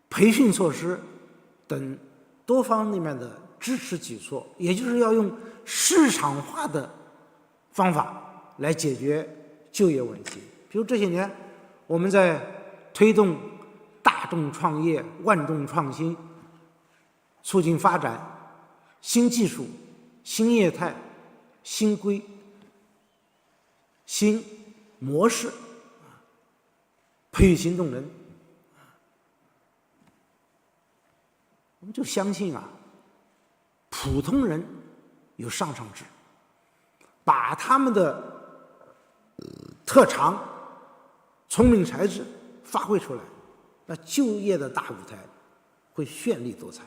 培训措施等多方面的支持举措，也就是要用市场化的方法来解决就业问题。比如这些年我们在推动大众创业、万众创新，促进发展新技术、新业态、新规、新模式，培育新动能。我们就相信普通人有上乘之，把他们的特长、聪明才智发挥出来，那就业的大舞台会绚丽多彩。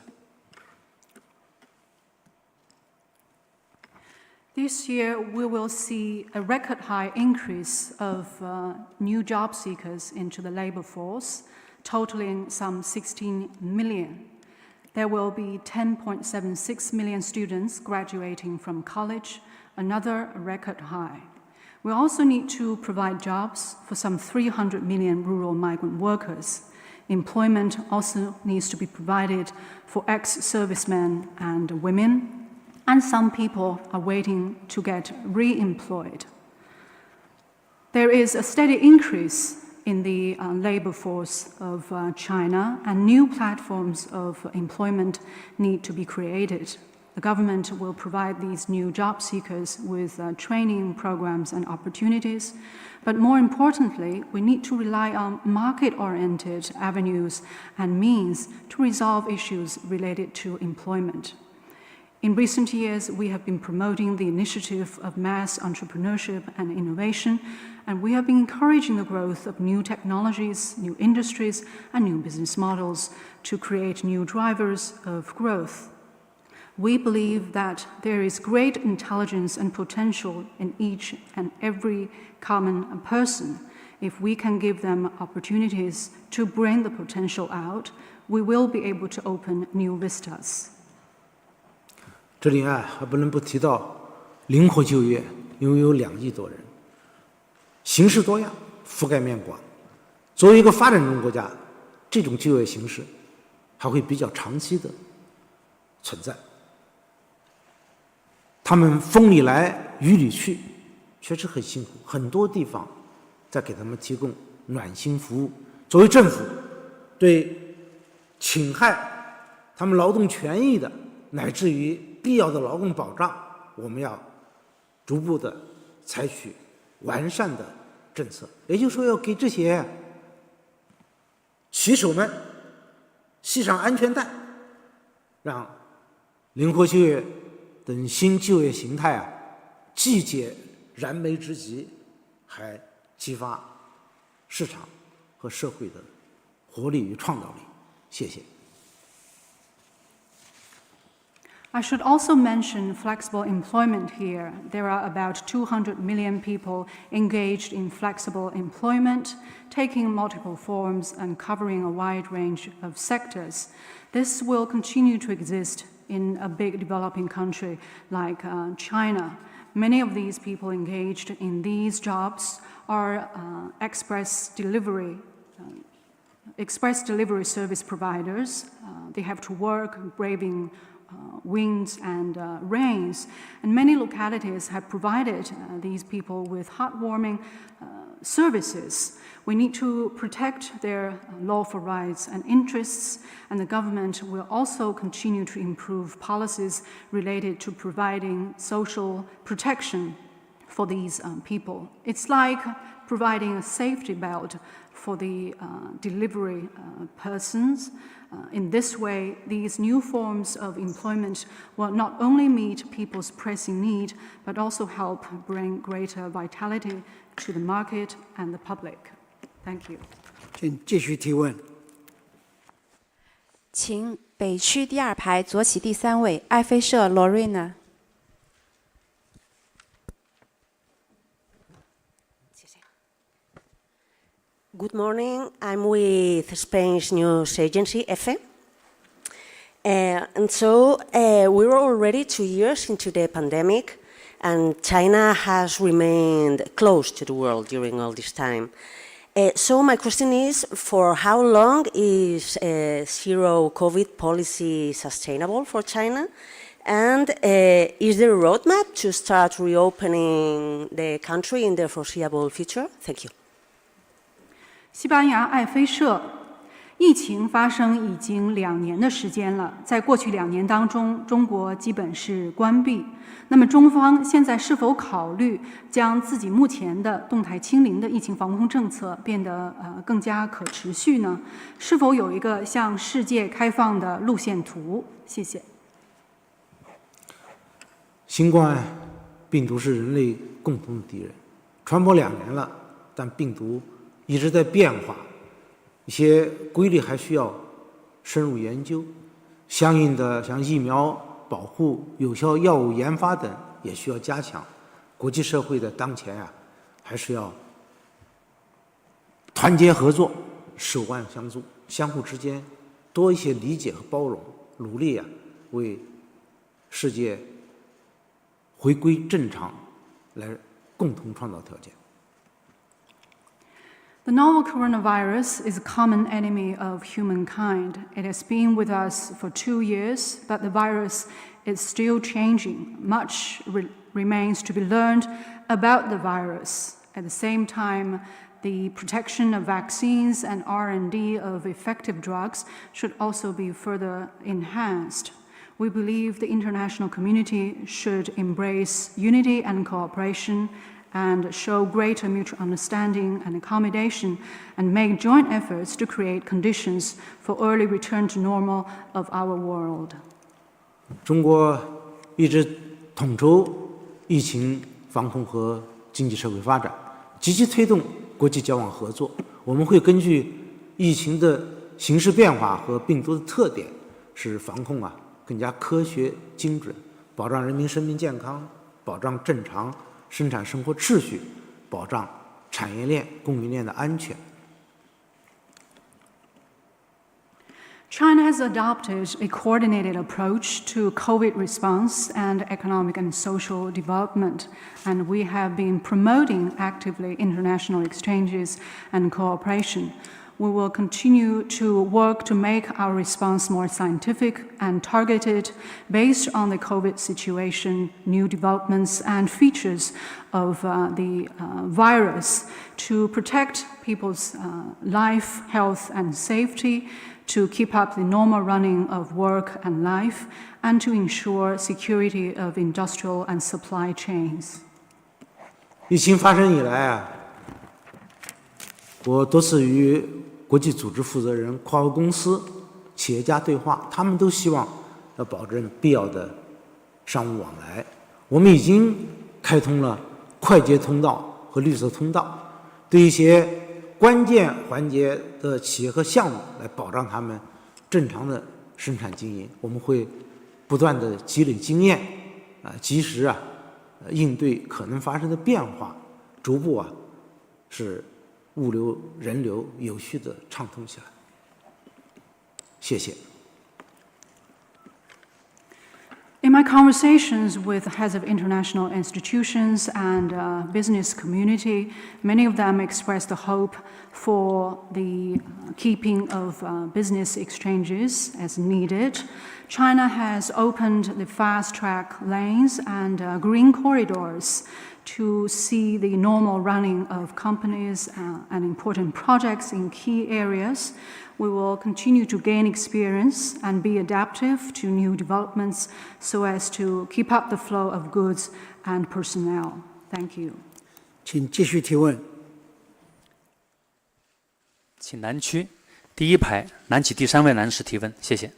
This year, we will see a record high increase of new job seekers into the labor force, totaling some 16 million. There will be 10.76 million students graduating from college, another record high. We also need to provide jobs for some 300 million rural migrant workers. Employment also needs to be provided for ex-servicemen and women, and some people are waiting to get re-employed. There is a steady increase in the labor force of China, and new platforms of employment need to be created. The government will provide these new job seekers with training programs and opportunities, but more importantly, we need to rely on market-oriented avenues and means to resolve issues related to employment. In recent years, we have been promoting the initiative of mass entrepreneurship and innovation, and we have been encouraging the growth of new technologies, new industries, and new business models to create new drivers of growth. We believe that there is great intelligence and potential in each and every common person. If we can give them opportunities to bring the potential out, we will be able to open new vistas. 这里还不能不提到灵活就业，因为有2亿多人，形式多样，覆盖面广。作为一个发展中国家，这种就业形式还会比较长期的存在。他们风里来雨里去，确实很辛苦，很多地方在给他们提供暖心服务。作为政府，对侵害他们劳动权益的，乃至于必要的劳动保障，我们要逐步的采取完善的政策。也就是说，要给这些骑手们系上安全带，让灵活就业等新就业形态既解燃眉之急，还激发市场和社会的活力与创造力。谢谢。I should also mention flexible employment here. There are about 200 million people engaged in flexible employment, taking multiple forms and covering a wide range of sectors. This will continue to exist in a big developing country like China. Many of these people engaged in these jobs are express delivery service providers. They have to work braving winds and rains. And many localities have provided these people with heartwarming services. We need to protect their lawful rights and interests, and the government will also continue to improve policies related to providing social protection for these people. It's like providing a safety belt for the delivery persons. In this way, these new forms of employment will not only meet people's pressing need, but also help bring greater vitality to the market and the public. Thank you. 请继续提问。请北区第2排左起第3位爱妃社 Lorena。Good morning. I'm with Spain's news agency, EFE. And so we're already 2 years into the pandemic, and China has remained closed to the world during all this time. So my question is, for how long is zero COVID policy sustainable for China? And is there a roadmap to start reopening the country in the foreseeable future? Thank you. 西班牙爱妃社，疫情发生已经2年的时间了。在过去2年当中，中国基本是关闭。那么，中方现在是否考虑将自己目前的动态清零的疫情防控政策变得更加可持续呢？是否有一个向世界开放的路线图？谢谢。新冠病毒是人类共同的敌人，传播2年了，但病毒一直在变化，一些规律还需要深入研究，相应的像疫苗保护、有效药物研发等也需要加强。国际社会的当前还是要团结合作，手腕相助，相互之间多一些理解和包容，努力为世界回归正常来共同创造条件。The novel coronavirus is a common enemy of humankind. It has been with us for 2 years, but the virus is still changing. Much remains to be learned about the virus. At the same time, the protection of vaccines and R&D of effective drugs should also be further enhanced. We believe the international community should embrace unity and cooperation and show greater mutual understanding and accommodation, and make joint efforts to create conditions for early return to normal of our world. 中国一直统筹疫情防控和经济社会发展，积极推动国际交往合作。我们会根据疫情的形势变化和病毒的特点，使防控更加科学精准，保障人民生命健康，保障正常生产生活秩序，保障产业链、供应链的安全。China has adopted a coordinated approach to COVID response and economic and social development, and we have been promoting actively international exchanges and cooperation. We will continue to work to make our response more scientific and targeted based on the COVID situation, new developments and features of the virus to protect people's life, health and safety, to keep up the normal running of work and life, and to ensure security of industrial and supply chains. 疫情发生以来我多次与国际组织负责人、跨国公司、企业家对话，他们都希望要保证必要的商务往来。我们已经开通了快捷通道和绿色通道，对一些关键环节的企业和项目来保障他们正常的生产经营。我们会不断的积累经验，及时应对可能发生的变化，逐步使物流、人流有序的畅通起来。谢谢。In my conversations with heads of international institutions and business community, many of them expressed the hope for the keeping of business exchanges as needed. China has opened the fast-track lanes and green corridors to see the normal running of companies and important projects in key areas. We will continue to gain experience and be adaptive to new developments so as to keep up the flow of goods and personnel. Thank you. 请继续提问。请南区第一排南起第3位男士提问，谢谢。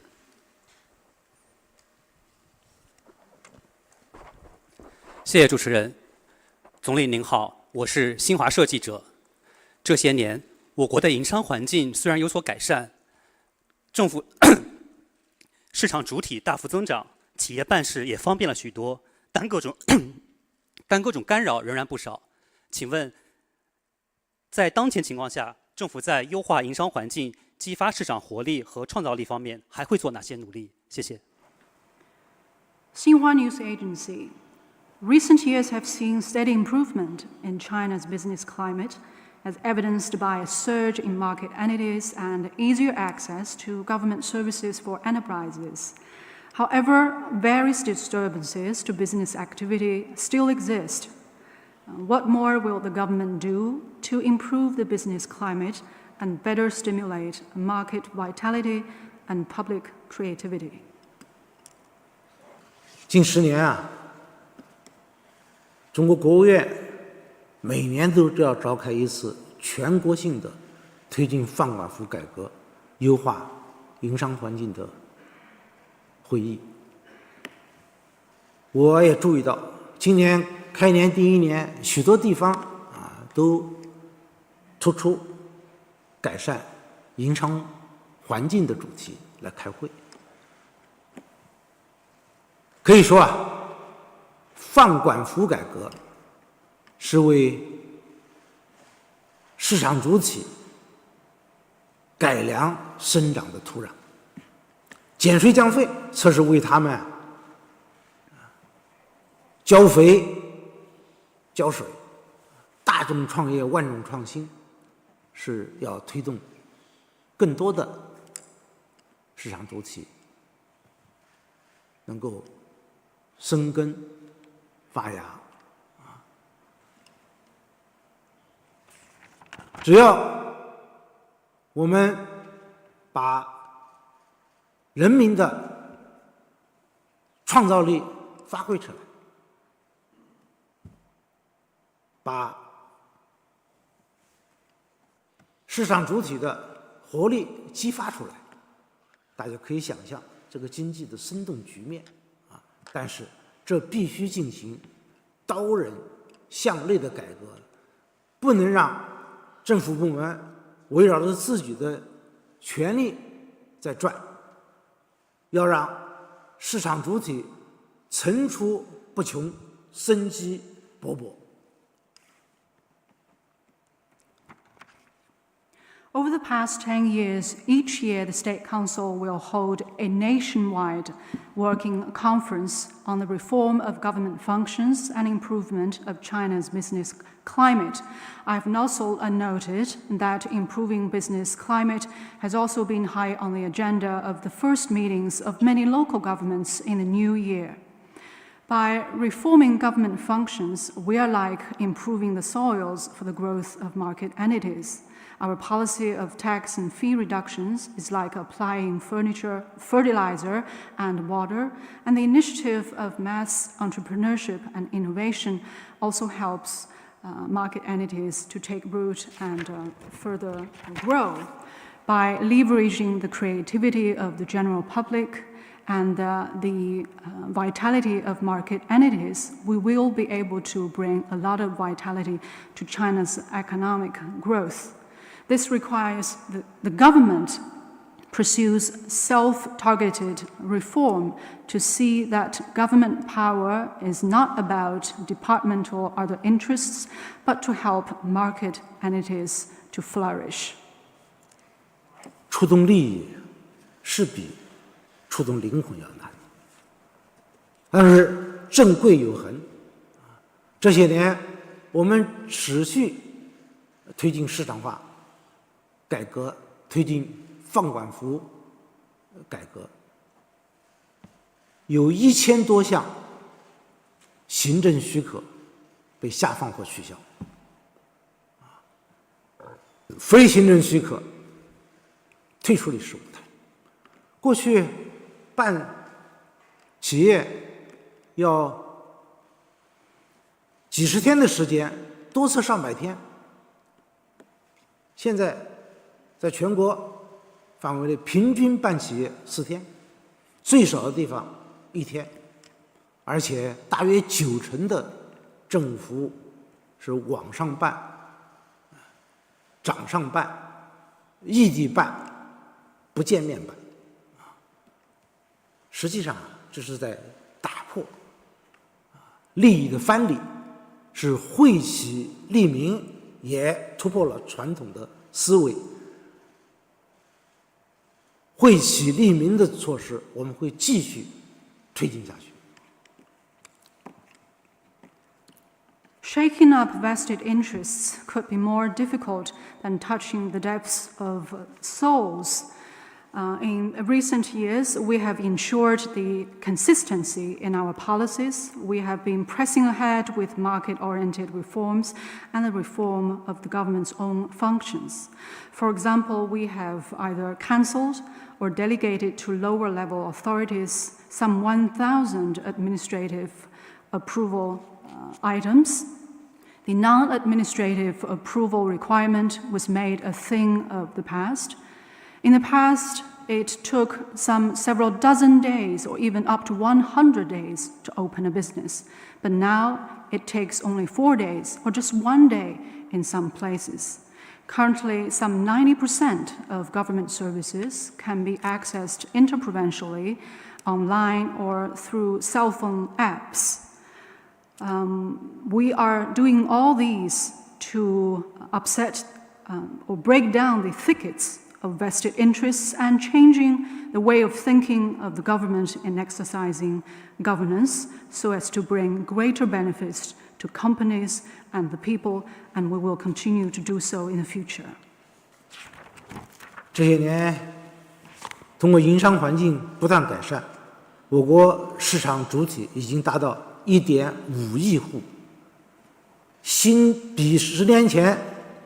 谢谢主持人。总理您好，我是新华社记者。这些年，我国的营商环境虽然有所改善，政府市场主体大幅增长，企业办事也方便了许多，但各种干扰仍然不少。请问，在当前情况下，政府在优化营商环境、激发市场活力和创造力方面还会做哪些努力？谢谢。新华 News Agency. Recent years have seen steady improvement in China's business climate, as evidenced by a surge in market entities and easier access to government services for enterprises. However, various disturbances to business activity still exist. What more will the government do to improve the business climate and better stimulate market vitality and public creativity? 近10年啊，中国国务院每年都要召开一次全国性的推进放管服改革、优化营商环境的会议。我也注意到，今年开年第1年，许多地方都突出改善营商环境的主题来开会。可以说啊，放管服改革是为市场主体改良生长的土壤，减税降费则是为他们浇肥浇水。大众创业万众创新是要推动更多的市场主体能够生根发芽。只要我们把人民的创造力发挥出来，把市场主体的活力激发出来，大家可以想象这个经济的生动局面啊。但是这必须进行刀刃向内的改革，不能让政府部门围绕着自己的权力在转，要让市场主体层出不穷，生机勃勃。Over the past 10 years, each year the State Council will hold a nationwide working conference on the reform of government functions and improvement of China's business climate. I have also noted that improving business climate has also been high on the agenda of the first meetings of many local governments in the new year. By reforming government functions, we are like improving the soils for the growth of market entities. Our policy of tax and fee reductions is like applying furniture, fertilizer, and water, and the initiative of mass entrepreneurship and innovation also helps market entities to take root and further grow. By leveraging the creativity of the general public and the vitality of market entities, we will be able to bring a lot of vitality to China's economic growth. This requires the government pursues self-targeted reform to see that government power is not about departmental or other interests, but to help market entities to flourish. 触动利益是比触动灵魂要难，但是正贵有恒。这些年，我们持续推进市场化改革，推进放管服改革，有1000多项行政许可被下放或取消，非行政许可退出历史舞台。过去办企业要几十天的时间，多则上百天。现在在全国范围内平均办企业4天，最少的地方1天，而且大约90%的政府服务是网上办、掌上办、异地办、不见面办。实际上这是在打破利益的藩篱，是惠企利民，也突破了传统的思维。惠企利民的措施，我们会继续推进下去。Shaking up vested interests could be more difficult than touching the depths of souls. In recent years, we have ensured the consistency in our policies. We have been pressing ahead with market-oriented reforms and the reform of the government's own functions. For example, we have either cancelled or delegated to lower-level authorities some 1,000 administrative approval items. The non-administrative approval requirement was made a thing of the past. In the past, it took several dozen days or even up to 100 days to open a business. But now it takes only 4 days or just 1 day in some places. Currently, some 90% of government services can be accessed interprovincially, online or through cell phone apps. We are doing all these to upset or break down the thickets of vested interests and changing the way of thinking of the government in exercising governance so as to bring greater benefits to companies and the people, and we will continue to do so in the future. 这些年，通过营商环境不断改善，我国市场主体已经达到1.5亿户，比10年前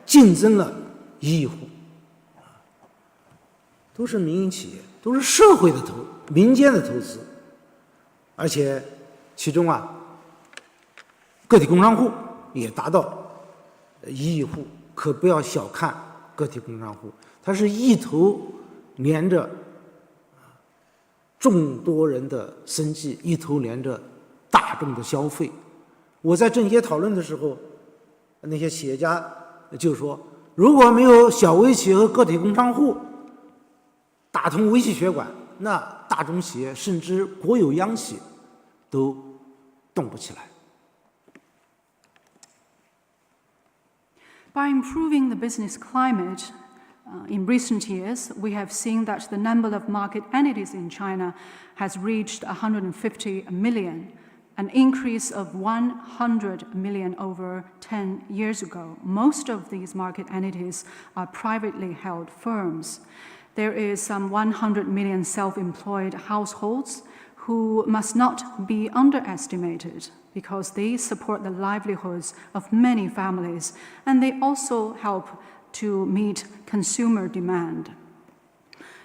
净增了1亿户。都是民营企业，都是社会的民间的投资，而且其中个体工商户也达到1亿户，可不要小看个体工商户，它是一头连着众多人的生计，一头连着大众的消费。我在政协讨论的时候，那些企业家就说，如果没有小微企业和个体工商户打通微细血管，那大中企业甚至国有央企都动不起来。By improving the business climate, in recent years, we have seen that the number of market entities in China has reached 150 million, an increase of 100 million over 10 years ago. Most of these market entities are privately held firms. There is some 100 million self-employed households who must not be underestimated because they support the livelihoods of many families and they also help to meet consumer demand.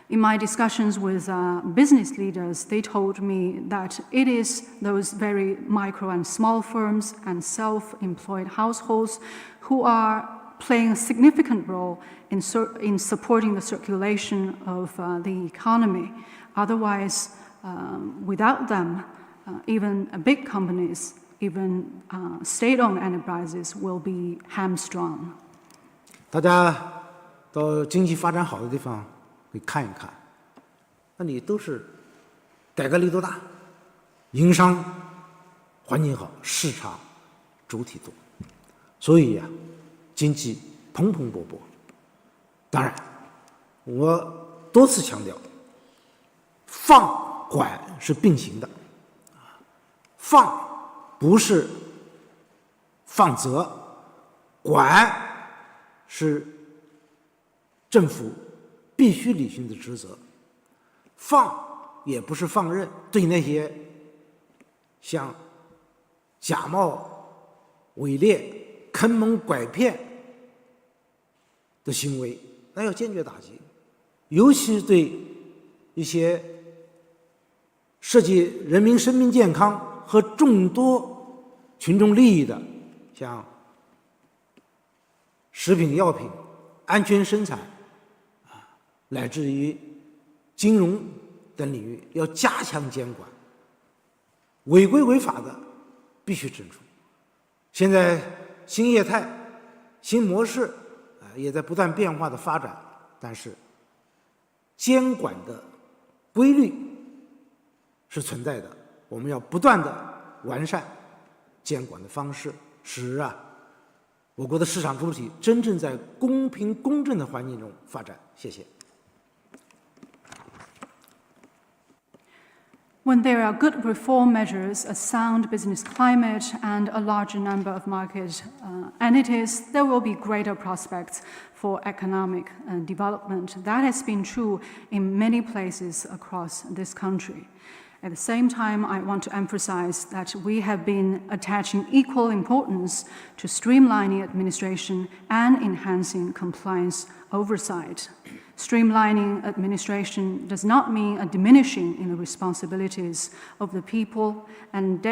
In my discussions with business leaders, they told me that it is those very micro and small firms and self-employed households who are playing a significant role in supporting the circulation of the economy. Otherwise, without them, even big companies, even state-owned enterprises will be hamstrung. 大家到经济发展好的地方去看一看，那里都是改革力度大，营商环境好，市场主体多，所以经济蓬勃勃。当然，我多次强调，放管是并行的，放不是放责，管是政府必须履行的职责。放也不是放任，对那些像假冒伪劣、坑蒙拐骗的行为，那要坚决打击。尤其对一些涉及人民生命健康和众多群众利益的，像食品药品安全生产乃至于金融等领域，要加强监管，违规违法的必须整除。现在新业态、新模式也在不断变化的发展，但是监管的规律是存在的，我们要不断的完善监管的方式，使我国的市场主体真正在公平公正的环境中发展。谢谢。When there are good reform measures, a sound business climate, and a larger number of market entities, there will be greater prospects for economic development. That has been true in many places across this country. At the same time, I want to emphasize that we have been attaching equal importance to streamlining administration and enhancing compliance oversight. Streamlining administration does not mean a diminishing in the responsibilities of the people, and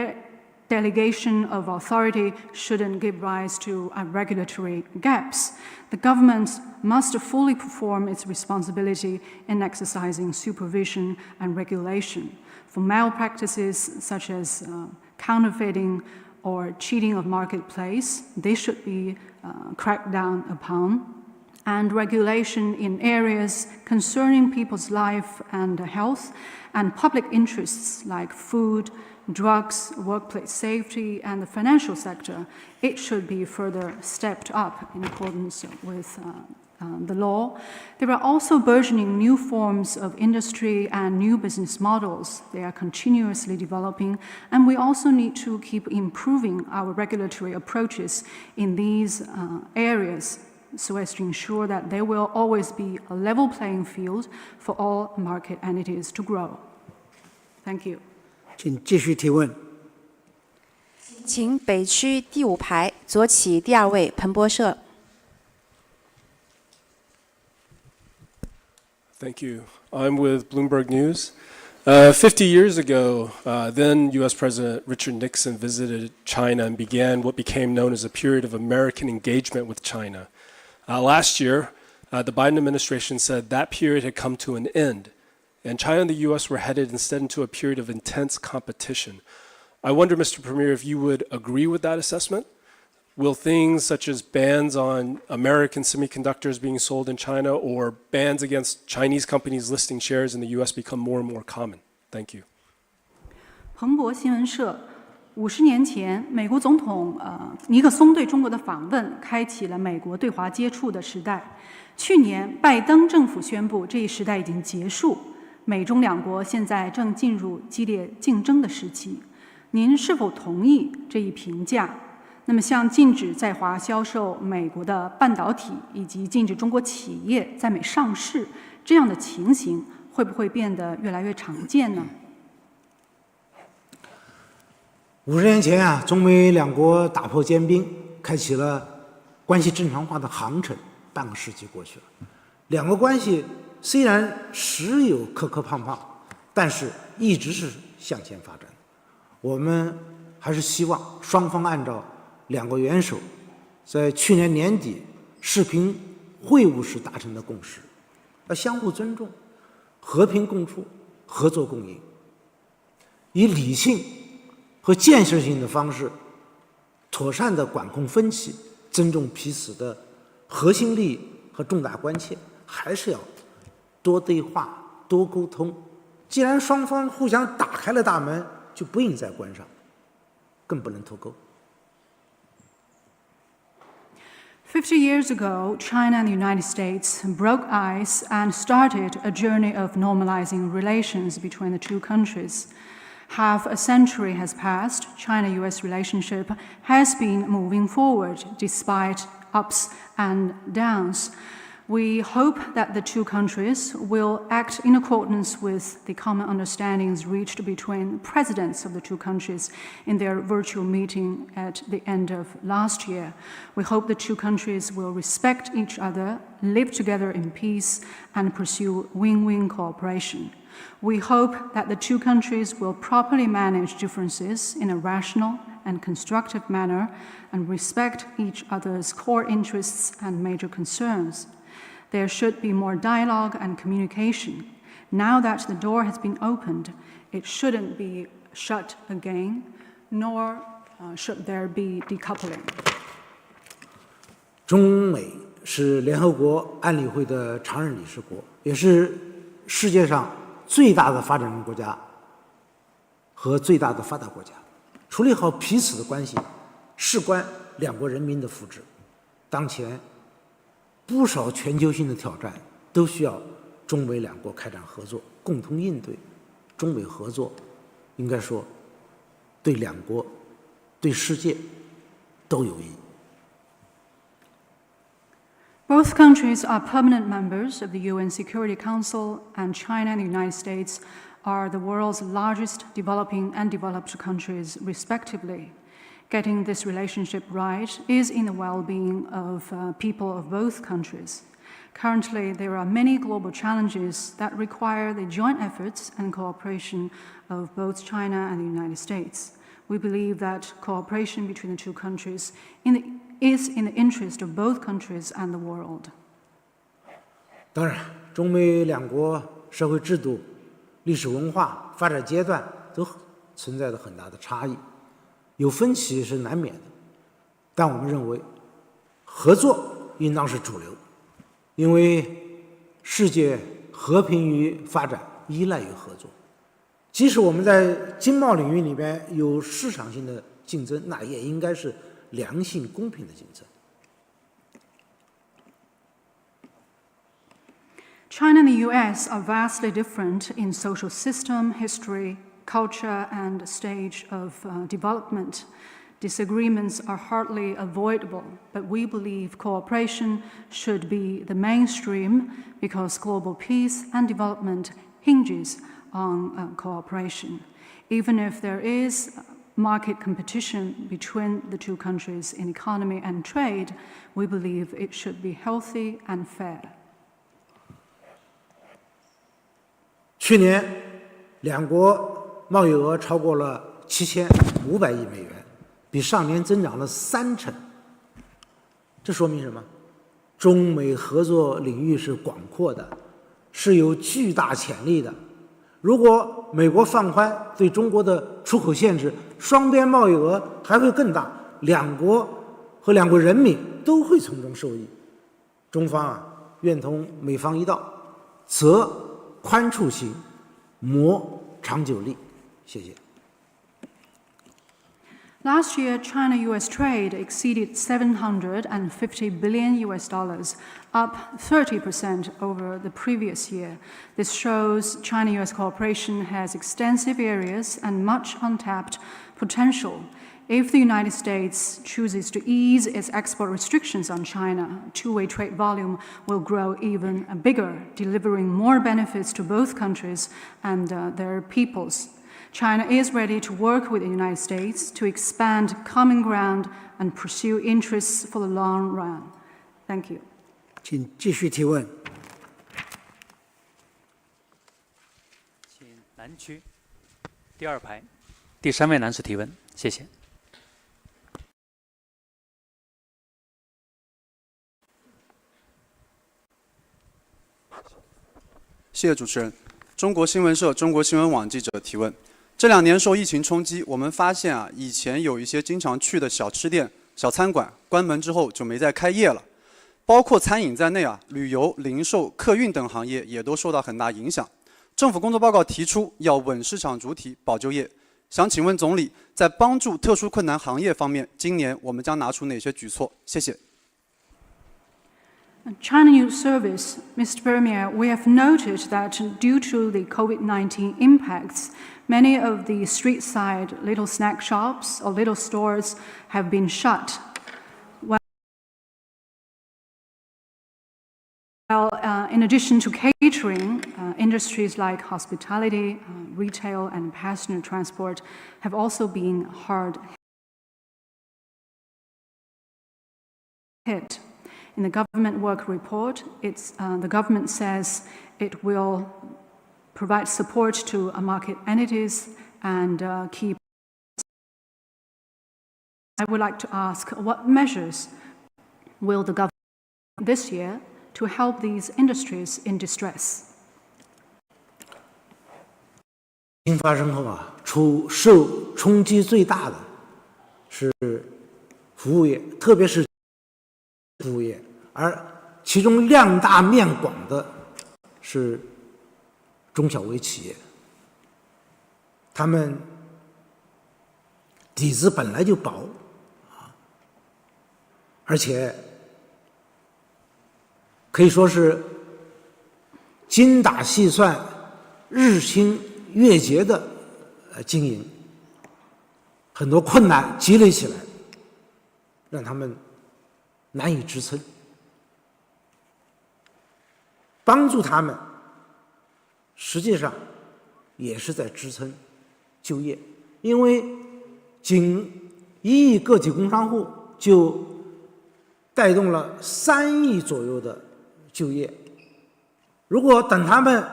delegation of authority shouldn't give rise to regulatory gaps. The government must fully perform its responsibility in exercising supervision and regulation. For malpractices such as counterfeiting or cheating of marketplace, they should be cracked down upon. And regulation in areas concerning people's life and health and public interests like food, drugs, workplace safety, and the financial sector, it should be further stepped up in accordance with the law. There are also burgeoning new forms of industry and new business models. They are continuously developing, and we also need to keep improving our regulatory approaches in these areas, so as to ensure that there will always be a level playing field for all market entities to grow. Thank you. 请继续提问。请北区第5排左起第2位彭博社。Thank you. I'm with Bloomberg News. 50 years ago, then U.S. President Richard Nixon visited China and began what became known as a period of American engagement with China. Last year, the Biden administration said that period had come to an end, and China and the U.S. were headed instead into a period of intense competition. I wonder, Mr. Premier, if you would agree with that assessment? Will things such as bans on American semiconductors being sold in China or bans against Chinese companies listing shares in the U.S. become more and more common? Thank you. 彭博新闻社50年前，美国总统尼克松对中国的访问，开启了美国对华接触的时代。去年，拜登政府宣布这一时代已经结束，美中两国现在正进入激烈竞争的时期。您是否同意这一评价？那么，像禁止在华销售美国的半导体，以及禁止中国企业在美上市，这样的情形会不会变得越来越常见呢？50年前中美两国打破坚冰，开启了关系正常化的航程。半个世纪过去了，两国关系虽然时有磕磕碰碰，但是一直是向前发展。我们还是希望双方按照两国元首在去年年底视频会晤时达成的共识，要相互尊重、和平共处、合作共赢，以理性和建设性的方式，妥善地管控分歧，尊重彼此的核心利益和重大关切，还是要多对话、多沟通。既然双方互相打开了大门，就不应再关上，更不能脱钩。50 years ago, China and the United States broke ice and started a journey of normalizing relations between the two countries. Half a century has passed. China-US relationship has been moving forward despite ups and downs. We hope that the two countries will act in accordance with the common understandings reached between presidents of the two countries in their virtual meeting at the end of last year. We hope the two countries will respect each other, live together in peace, and pursue win-win cooperation. We hope that the two countries will properly manage differences in a rational and constructive manner and respect each other's core interests and major concerns. There should be more dialogue and communication. Now that the door has been opened, it shouldn't be shut again, nor should there be decoupling. 中美是联合国安理会的常任理事国，也是世界上最大的发展中国家和最大的发达国家。处理好彼此的关系，事关两国人民的福祉。当前不少全球性的挑战都需要中美两国开展合作，共同应对。中美合作，应该说对两国、对世界都有益。Both countries are permanent members of the UN Security Council, and China and the United States are the world's largest developing and developed countries, respectively. Getting this relationship right is in the well-being of people of both countries. Currently, there are many global challenges that require the joint efforts and cooperation of both China and the United States. We believe that cooperation between the two countries is in the interest of both countries and the world. 当然，中美两国社会制度、历史文化、发展阶段都存在着很大的差异。有分歧是难免的，但我们认为合作应当是主流，因为世界和平与发展依赖于合作。即使我们在经贸领域里边有市场性的竞争，那也应该是良性公平的竞争。China and the US are vastly different in social system, history, culture, and stage of development. Disagreements are hardly avoidable, but we believe cooperation should be the mainstream because global peace and development hinges on cooperation. Even if there is market competition between the two countries in economy and trade, we believe it should be healthy and fair. 去年，两国贸易额超过了7500亿美元，比上年增长了30%。这说明什么？中美合作领域是广阔的，是有巨大潜力的。如果美国放宽对中国的出口限制，双边贸易额还会更大，两国和两国人民都会从中受益。中方愿同美方一道，则宽处行，谋长久利。谢谢。Last year, China-US trade exceeded $750 billion, up 30% over the previous year. This shows China-US cooperation has extensive areas and much untapped potential. If the United States chooses to ease its export restrictions on China, two-way trade volume will grow even bigger, delivering more benefits to both countries and their peoples. China is ready to work with the United States to expand common ground and pursue interests for the long run. Thank you. 请继续提问。请南区第二排第3位男士提问，谢谢。谢谢主持人。中国新闻社、中国新闻网记者提问：这2年受疫情冲击，我们发现以前有一些经常去的小吃店、小餐馆关门之后就没再开业了，包括餐饮在内旅游、零售、客运等行业也都受到很大影响。政府工作报告提出要稳市场主体、保就业。想请问总理，在帮助特殊困难行业方面，今年我们将拿出哪些举措？谢谢。China News Service, Mr. Premier, we have noted that due to the COVID-19 impacts, many of the street-side little snack shops or little stores have been shut. In addition to catering, industries like hospitality, retail, and passenger transport have also been hard hit. In the government work report, the government says it will provide support to market entities and key. I would like to ask, what measures will the government take this year to help these industries in distress? 疫情发生后啊，受冲击最大的是服务业，特别是服务业，而其中量大面广的是中小微企业，他们底子本来就薄而且可以说是精打细算、日新月节的经营，很多困难积累起来，让他们难以支撑。帮助他们，实际上也是在支撑就业，因为仅1亿个体工商户就带动了3亿左右的就业。如果等他们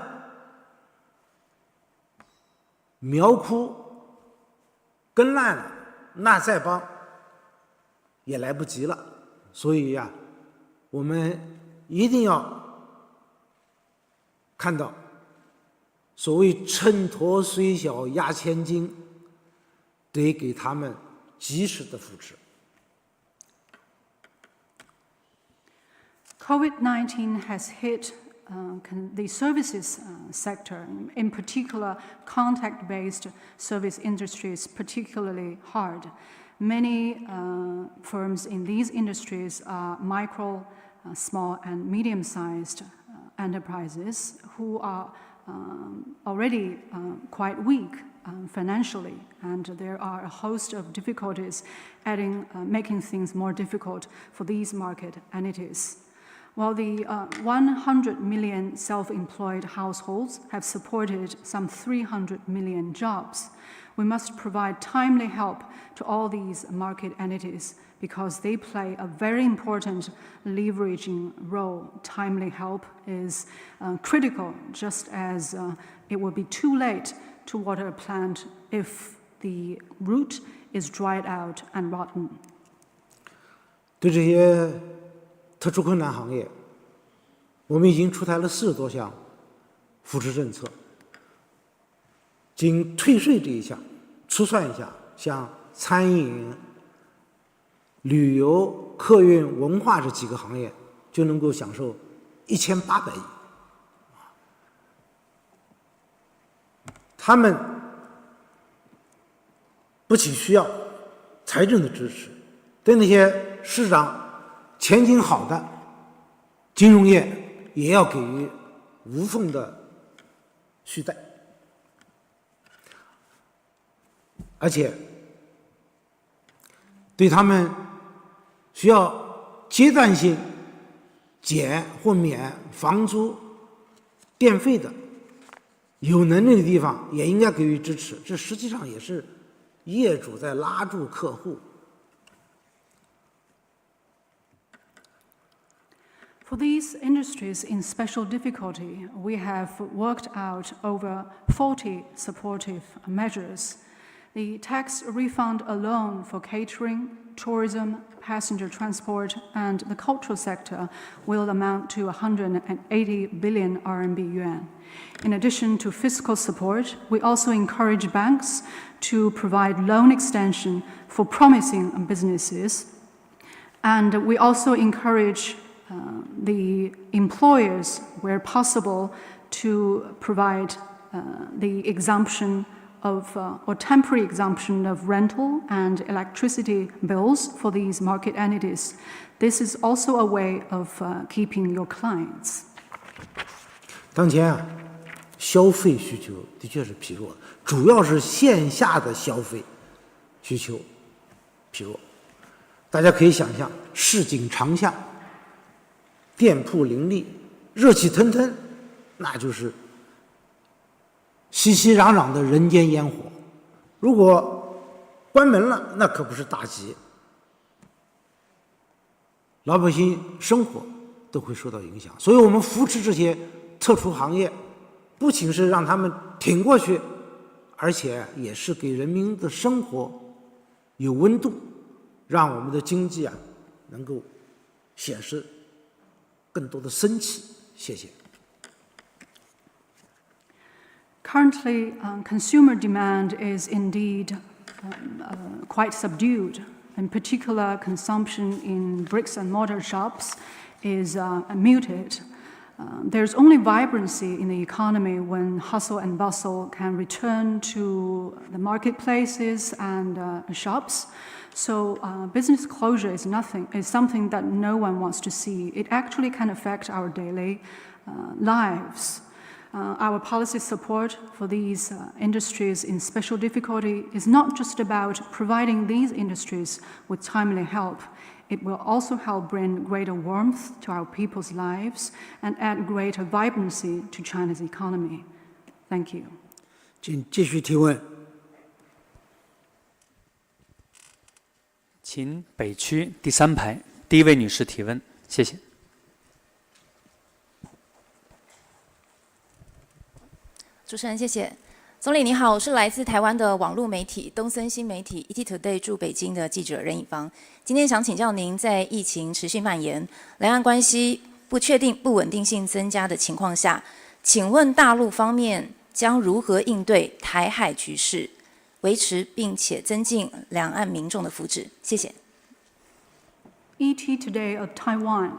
苗枯根烂了，那再帮也来不及了。所以呀，我们一定要看到所谓秤砣虽小压千斤，得给他们及时的扶持。COVID-19 has hit the services sector, in particular contact-based service industries, particularly hard. Many firms in these industries are micro, small and medium-sized enterprises who are already quite weak financially, and there are a host of difficulties making things more difficult for these market entities. While the 100 million self-employed households have supported some 300 million jobs, we must provide timely help to all these market entities because they play a very important leveraging role. Timely help is critical, just as it will be too late to water a plant if the root is dried out and rotten. 对这些特殊困难行业，我们已经出台了40多项扶持政策。仅退税这一项，粗算一下，像餐饮、旅游、客运、文化这几个行业，就能够享受1800亿。他们不仅需要财政的支持，对那些市场前景好的金融业也要给予无缝的续贷，而且对他们需要阶段性减或免房租、电费的，有能力的地方也应该给予支持。这实际上也是业主在拉住客户。For these industries in special difficulty, we have worked out over 40 supportive measures. The tax refund alone for catering, tourism, passenger transport, and the cultural sector will amount to 180 billion RMB yuan. In addition to fiscal support, we also encourage banks to provide loan extension for promising businesses. And we also encourage the employers, where possible, to provide the exemption or temporary exemption of rental and electricity bills for these market entities. This is also a way of keeping your clients. 当前啊，消费需求的确是疲弱，主要是线下的消费需求疲弱。大家可以想象，市井长巷，店铺林立，热气腾腾，那就是熙熙攘攘的人间烟火。如果关门了，那可不是大吉，老百姓生活都会受到影响。所以我们扶持这些特殊行业，不仅是让他们挺过去，而且也是给人民的生活有温度，让我们的经济啊能够显示更多的生气。谢谢。Currently, consumer demand is indeed quite subdued. In particular, consumption in bricks and mortar shops is muted. There's only vibrancy in the economy when hustle and bustle can return to the marketplaces and shops. So business closure is something that no one wants to see. It actually can affect our daily lives. Our policy support for these industries in special difficulty is not just about providing these industries with timely help. It will also help bring greater warmth to our people's lives and add greater vibrancy to China's economy. Thank you. 请继续提问。请北区第3排第1位女士提问，谢谢。主持人，谢谢。总理你好，我是来自台湾的网络媒体东森新媒体 Equitable 驻北京的记者任以芳。今天想请教您，在疫情持续蔓延、两岸关系不确定、不稳定性增加的情况下，请问大陆方面将如何应对台海局势，维持并且增进两岸民众的福祉？谢谢。ET Today of Taiwan.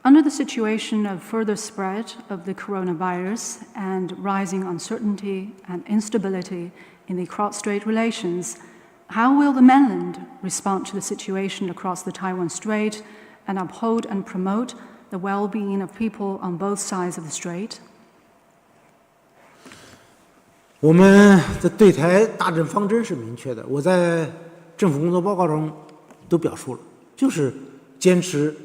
Under the situation of further spread of the coronavirus and rising uncertainty and instability in the cross-strait relations, how will the mainland respond to the situation across the Taiwan Strait and uphold and promote the well-being of people on both sides of the strait? 我们的对台大政方针是明确的，我在政府工作报告中都表述了，就是坚持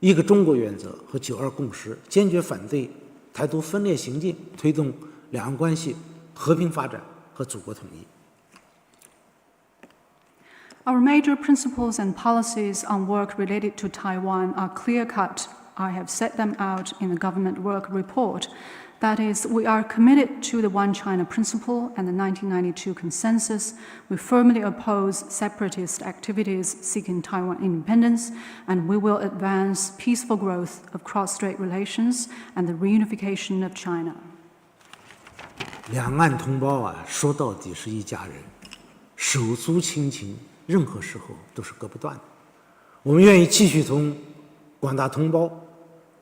一个中国原则和9·2共识，坚决反对台独分裂行径，推动两岸关系和平发展和祖国统一。Our major principles and policies on work related to Taiwan are clear-cut. I have set them out in the government work report. That is, we are committed to the One China principle and the 1992 consensus. We firmly oppose separatist activities seeking Taiwan independence, and we will advance peaceful growth of cross-strait relations and the reunification of China. 两岸同胞啊，说到底是一家人，手足亲情，任何时候都是割不断的。我们愿意继续同广大同胞、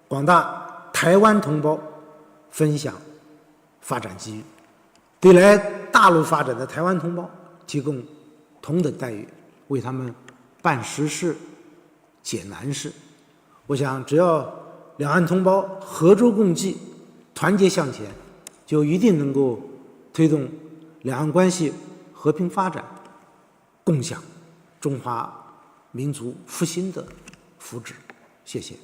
广大台湾同胞分享发展机遇，对来大陆发展的台湾同胞提供同等待遇，为他们办实事、解难事。我想，只要两岸同胞合舟共济、团结向前，就一定能够推动两岸关系和平发展，共享中华民族复兴的福祉。谢谢。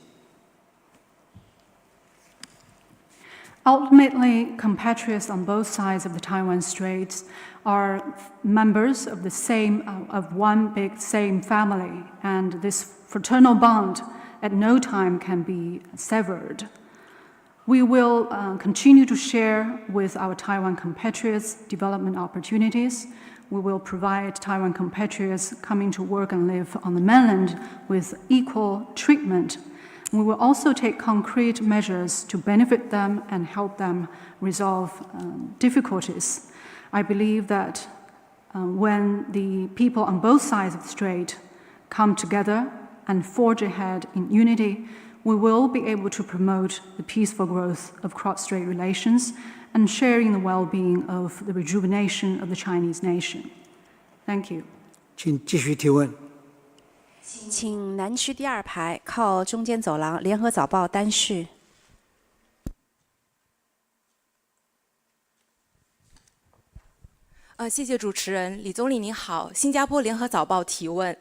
Ultimately, compatriots on both sides of the Taiwan Strait are members of one big same family, and this fraternal bond at no time can be severed. We will continue to share with our Taiwan compatriots development opportunities. We will provide Taiwan compatriots coming to work and live on the mainland with equal treatment. We will also take concrete measures to benefit them and help them resolve difficulties. I believe that when the people on both sides of the strait come together and forge ahead in unity, we will be able to promote the peaceful growth of cross-strait relations and sharing the well-being of the rejuvenation of the Chinese nation. Thank you. 请继续提问。请南区第2排靠中间走廊，联合早报单序。谢谢主持人，李总理您好，新加坡联合早报提问。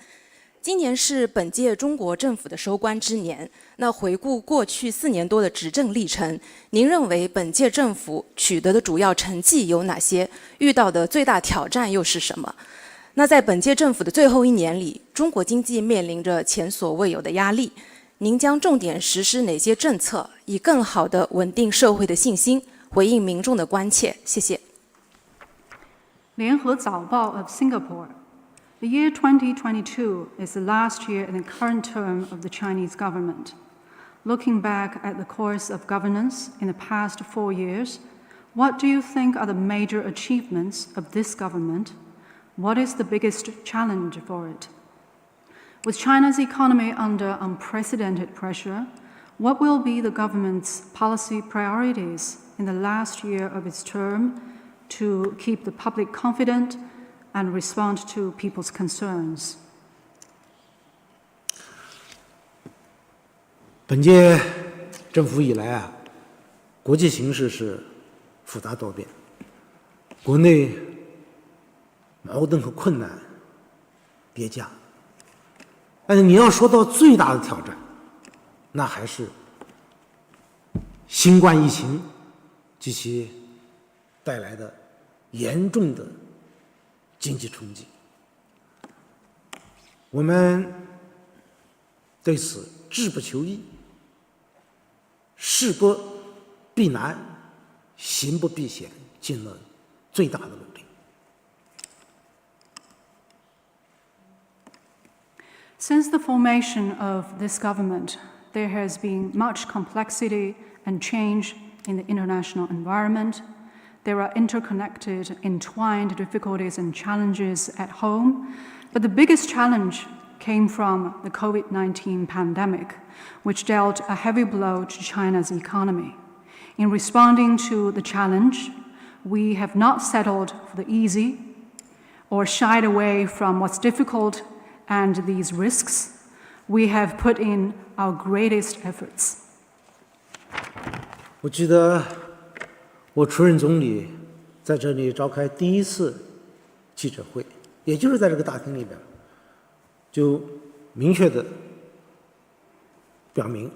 今年是本届中国政府的收官之年，那回顾过去4年多的执政历程，您认为本届政府取得的主要成绩有哪些？遇到的最大挑战又是什么？那在本届政府的最后1年里，中国经济面临着前所未有的压力，您将重点实施哪些政策，以更好地稳定社会的信心，回应民众的关切？谢谢。联合早报 of Singapore. The year 2022 is the last year in the current term of the Chinese government. Looking back at the course of governance in the past 4 years, what do you think are the major achievements of this government? What is the biggest challenge for it? With China's economy under unprecedented pressure, what will be the government's policy priorities in the last year of its term to keep the public confident and respond to people's concerns? 本届政府以来啊，国际形势是复杂多变，国内矛盾和困难叠加。但是你要说到最大的挑战，那还是新冠疫情及其带来的严重的经济冲击。我们对此志不求易，事不避难，行不避险，尽了最大的努力。Since the formation of this government, there has been much complexity and change in the international environment. There are interconnected, entwined difficulties and challenges at home, but the biggest challenge came from the COVID-19 pandemic, which dealt a heavy blow to China's economy. In responding to the challenge, we have not settled for the easy or shied away from what's difficult and these risks. We have put in our greatest efforts. 我记得我出任总理，在这里召开第1次记者会，也就是在这个大厅里边，就明确地表明，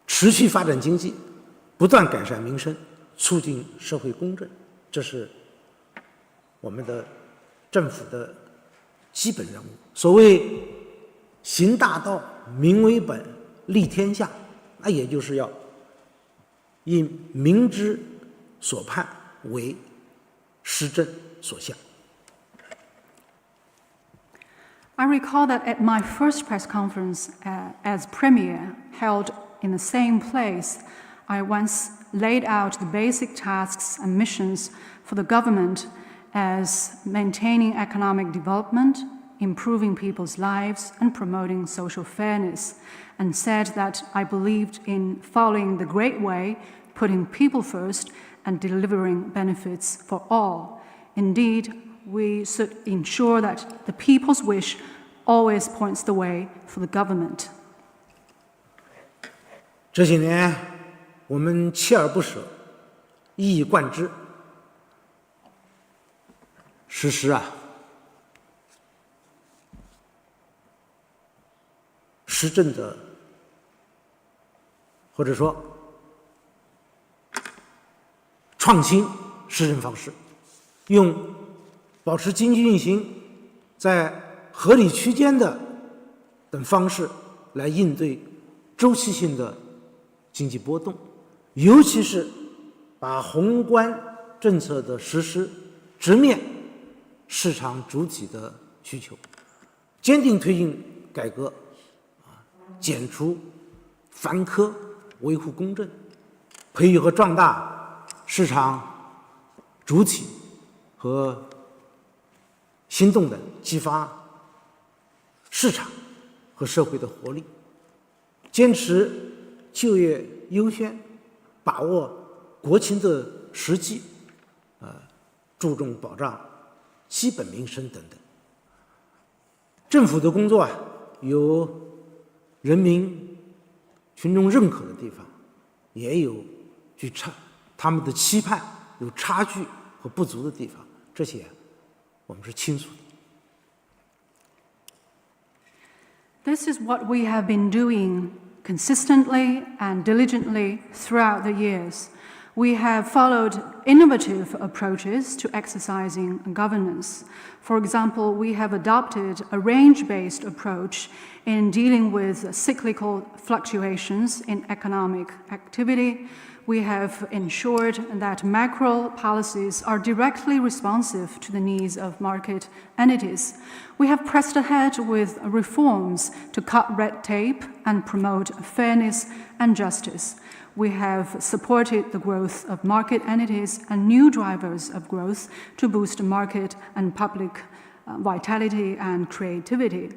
持续发展经济，不断改善民生，促进社会公正，这是我们的政府的基本任务。所谓行大道，民为本，利天下，那也就是要以民之所盼为施政所向。I recall that at my first press conference as Premier, held in the same place, I once laid out the basic tasks and missions for the government as maintaining economic development, improving people's lives, and promoting social fairness, and said that I believed in following the Great Way, putting people first, and delivering benefits for all. Indeed, we should ensure that the people's wish always points the way for the government. 这些年，我们锲而不舍，一以贯之，实施施政的，或者说创新施政方式，用保持经济运行在合理区间的等方式来应对周期性的经济波动，尤其是把宏观政策的实施直面市场主体的需求，坚定推进改革，减除繁苛，维护公正，培育和壮大市场主体和新动能，激发市场和社会的活力，坚持就业优先，把握国情的实际，注重保障基本民生等等。政府的工作有人民群众认可的地方，也有他们的期盼有差距和不足的地方，这些我们是清楚的。This is what we have been doing consistently and diligently throughout the years. We have followed innovative approaches to exercising governance. For example, we have adopted a range-based approach in dealing with cyclical fluctuations in economic activity. We have ensured that macro policies are directly responsive to the needs of market entities. We have pressed ahead with reforms to cut red tape and promote fairness and justice. We have supported the growth of market entities and new drivers of growth to boost market and public vitality and creativity.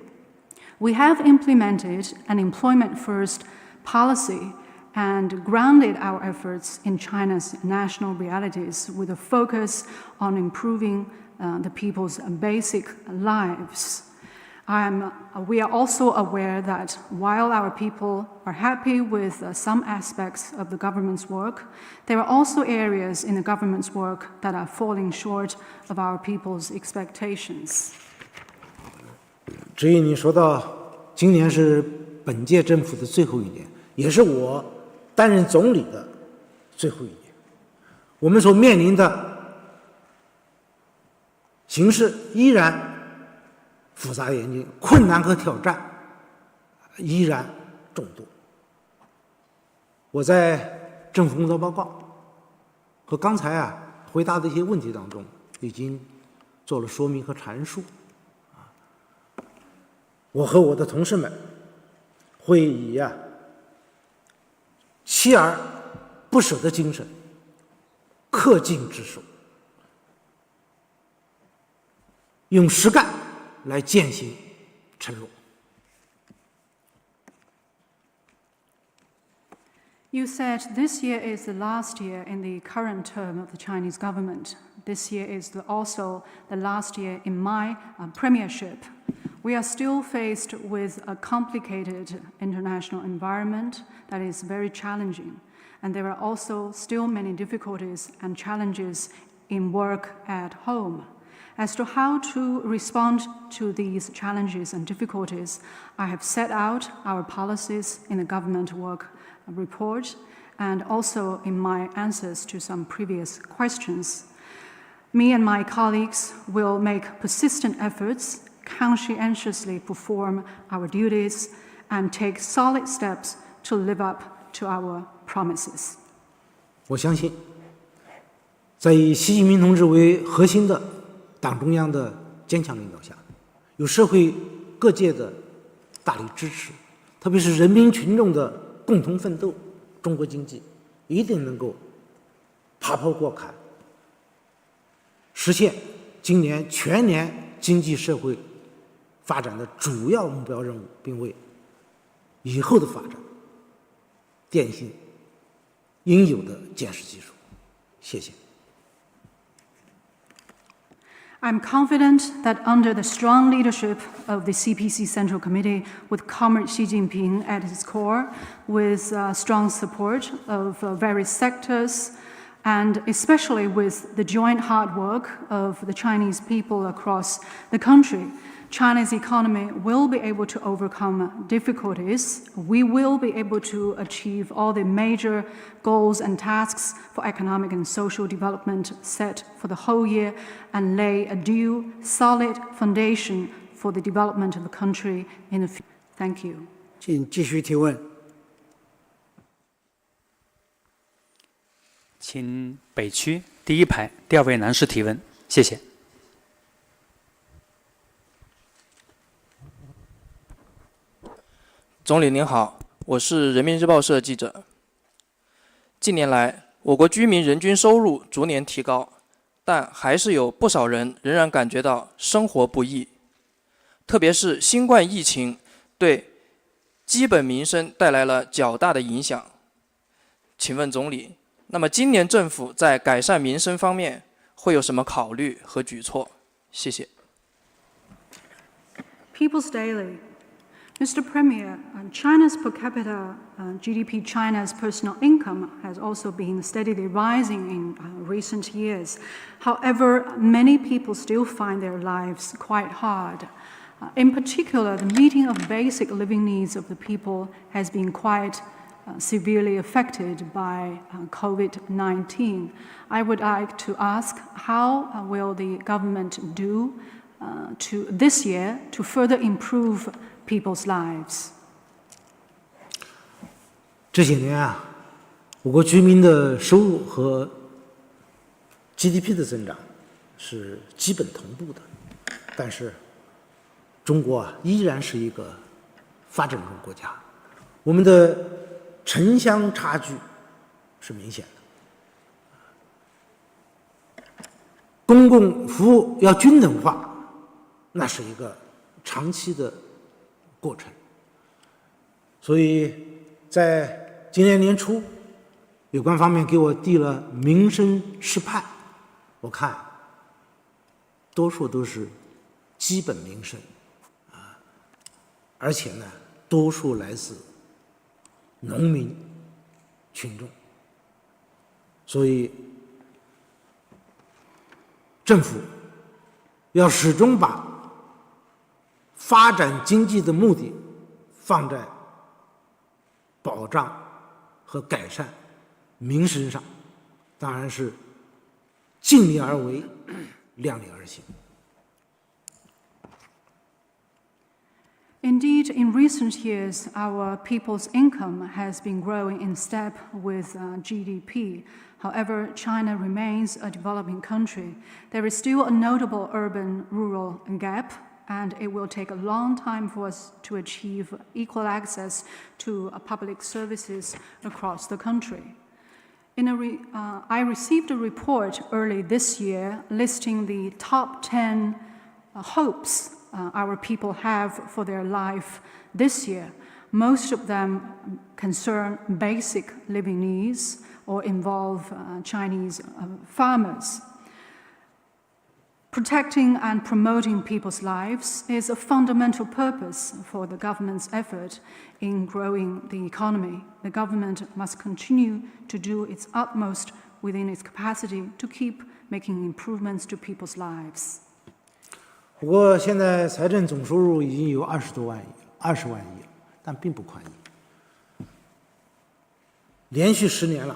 We have implemented an employment-first policy and grounded our efforts in China's national realities with a focus on improving the people's basic lives. We are also aware that while our people are happy with some aspects of the government's work, there are also areas in the government's work that are falling short of our people's expectations. 至于你说到今年是本届政府的最后一年，也是我担任总理的最后一年，我们所面临的形势依然复杂严峻，困难和挑战依然众多。我在政府工作报告和刚才回答的一些问题当中，已经做了说明和阐述。我和我的同事们会以锲而不舍的精神，恪尽职守，用实干来践行承诺。You said this year is the last year in the current term of the Chinese government. This year is also the last year in my premiership. We are still faced with a complicated international environment that is very challenging, and there are also still many difficulties and challenges in work at home. As to how to respond to these challenges and difficulties, I have set out our policies in the government work report and also in my answers to some previous questions. Me and my colleagues will make persistent efforts, conscientiously perform our duties, and take solid steps to live up to our promises. 我相信，在以习近平同志为核心的党中央的坚强领导下，有社会各界的大力支持，特别是人民群众的共同奋斗，中国经济一定能够爬坡过坎，实现今年全年经济社会发展的主要目标任务，并为以后的发展奠定应有的坚实基础。谢谢。I'm confident that under the strong leadership of the CPC Central Committee, with Comrade Xi Jinping at its core, with strong support of various sectors, and especially with the joint hard work of the Chinese people across the country, China's economy will be able to overcome difficulties. We will be able to achieve all the major goals and tasks for economic and social development set for the whole year and lay a due, solid foundation for the development of the country in the future. Thank you. 请继续提问。请北区第一排第二位男士提问，谢谢。总理您好，我是人民日报社记者。近年来，我国居民人均收入逐年提高，但还是有不少人仍然感觉到生活不易，特别是新冠疫情对基本民生带来了较大的影响。请问总理，那么今年政府在改善民生方面会有什么考虑和举措？谢谢。People's Daily. Mr. Premier, China's per capita GDP, China's personal income has also been steadily rising in recent years. However, many people still find their lives quite hard. In particular, the meeting of basic living needs of the people has been quite severely affected by COVID-19. I would like to ask, how will the government do this year to further improve people's lives? 这些年啊，我国居民的收入和 GDP 的增长是基本同步的，但是中国啊依然是一个发展中国家，我们的城乡差距是明显的，公共服务要均等化，那是一个长期的过程。所以在今年年初，有关方面给我递了民生示派，我看多数都是基本民生啊，而且呢，多数来自农民群众，所以政府要始终把发展经济的目的放在保障和改善民生上，当然是尽力而为，量力而行。Indeed, in recent years, our people's income has been growing in step with GDP. However, China remains a developing country. There is still a notable urban-rural gap, and it will take a long time for us to achieve equal access to public services across the country. I received a report early this year listing the top 10 hopes our people have for their life this year. Most of them concern basic living needs or involve Chinese farmers. Protecting and promoting people's lives is a fundamental purpose for the government's effort in growing the economy. The government must continue to do its utmost within its capacity to keep making improvements to people's lives. 不过，现在财政总收入已经有20万亿，但并不宽裕。连续10年了，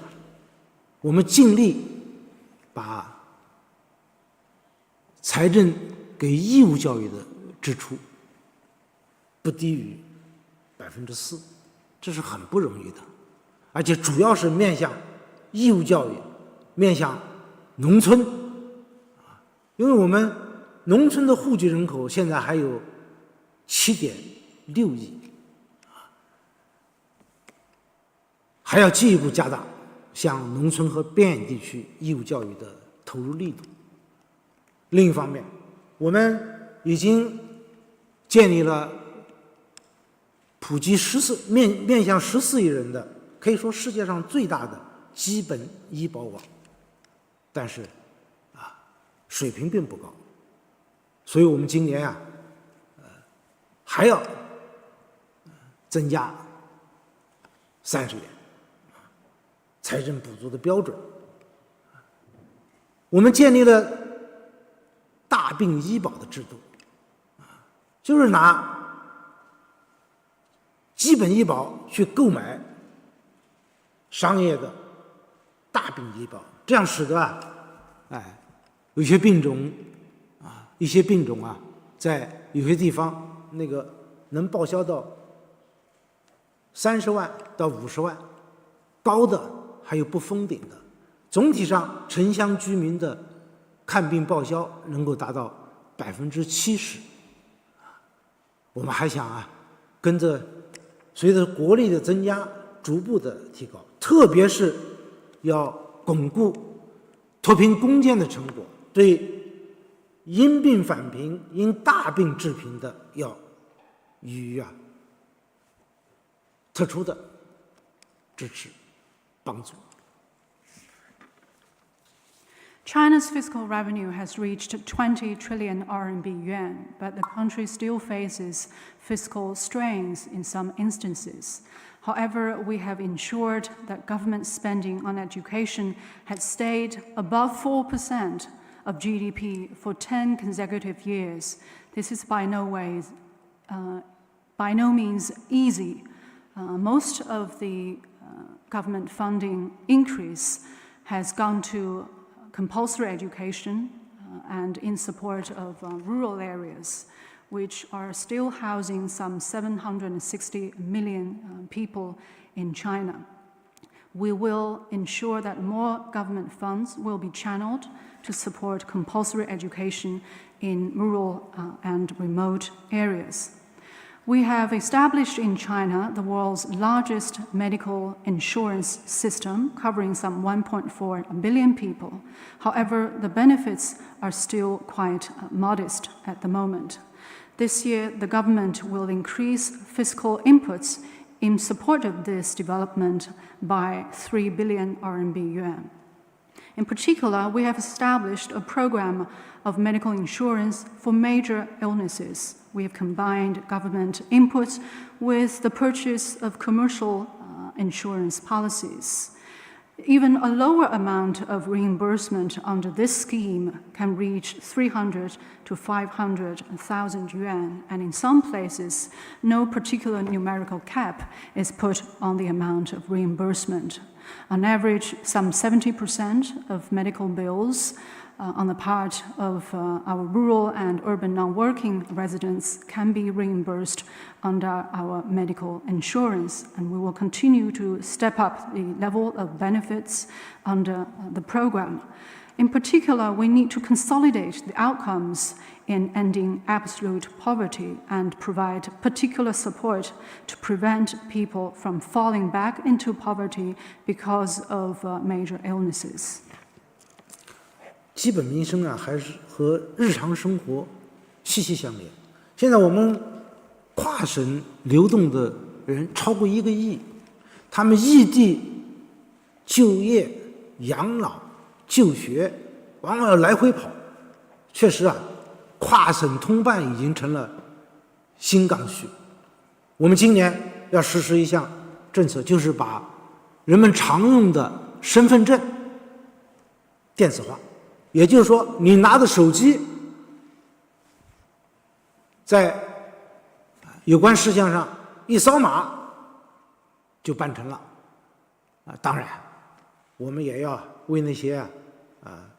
我们尽力把财政给义务教育的支出不低于4%，这是很不容易的，而且主要是面向义务教育，面向农村，因为我们农村的户籍人口现在还有7.6亿，还要进一步加大向农村和边远地区义务教育的投入力度。另一方面，我们已经建立了普及面向14亿人的，可以说世界上最大的基本医保网，但是水平并不高。所以我们今年还要增加30元财政补助的标准。我们建立了大病医保的制度，就是拿基本医保去购买商业的大病医保，这样使得有些病种在有些地方那个能报销到30万到50万，高的还有不封顶的。总体上，城乡居民的看病报销能够达到70%。我们还想跟着随着国力的增加，逐步的提高，特别是要巩固脱贫攻坚的成果，对因病返贫、因大病致贫的要予以特殊的支持。帮助。China's fiscal revenue has reached 20 trillion RMB yuan, but the country still faces fiscal strains in some instances. However, we have ensured that government spending on education has stayed above 4% of GDP for 10 consecutive years. This is by no means easy. Most of the government funding increase has gone to compulsory education and in support of rural areas, which are still housing some 760 million people in China. We will ensure that more government funds will be channeled to support compulsory education in rural and remote areas. We have established in China the world's largest medical insurance system, covering some 1.4 billion people. However, the benefits are still quite modest at the moment. This year, the government will increase fiscal inputs in support of this development by 3 billion RMB yuan. In particular, we have established a program of medical insurance for major illnesses. We have combined government inputs with the purchase of commercial insurance policies. Even a lower amount of reimbursement under this scheme can reach 300 to 500,000 yuan, and in some places, no particular numerical cap is put on the amount of reimbursement. On average, some 70% of medical bills on the part of our rural and urban non-working residents can be reimbursed under our medical insurance, and we will continue to step up the level of benefits under the program. In particular, we need to consolidate the outcomes in ending absolute poverty and provide particular support to prevent people from falling back into poverty because of major illnesses. 基本民生啊，还是和日常生活息息相连。现在我们跨省流动的人超过1个亿，他们异地就业、养老、就学，往往要来回跑。确实啊，跨省通办已经成了新刚需。我们今年要实施一项政策，就是把人们常用的身份证电子化。也就是说，你拿着手机，在有关事项上一扫码就办成了。当然，我们也要为那些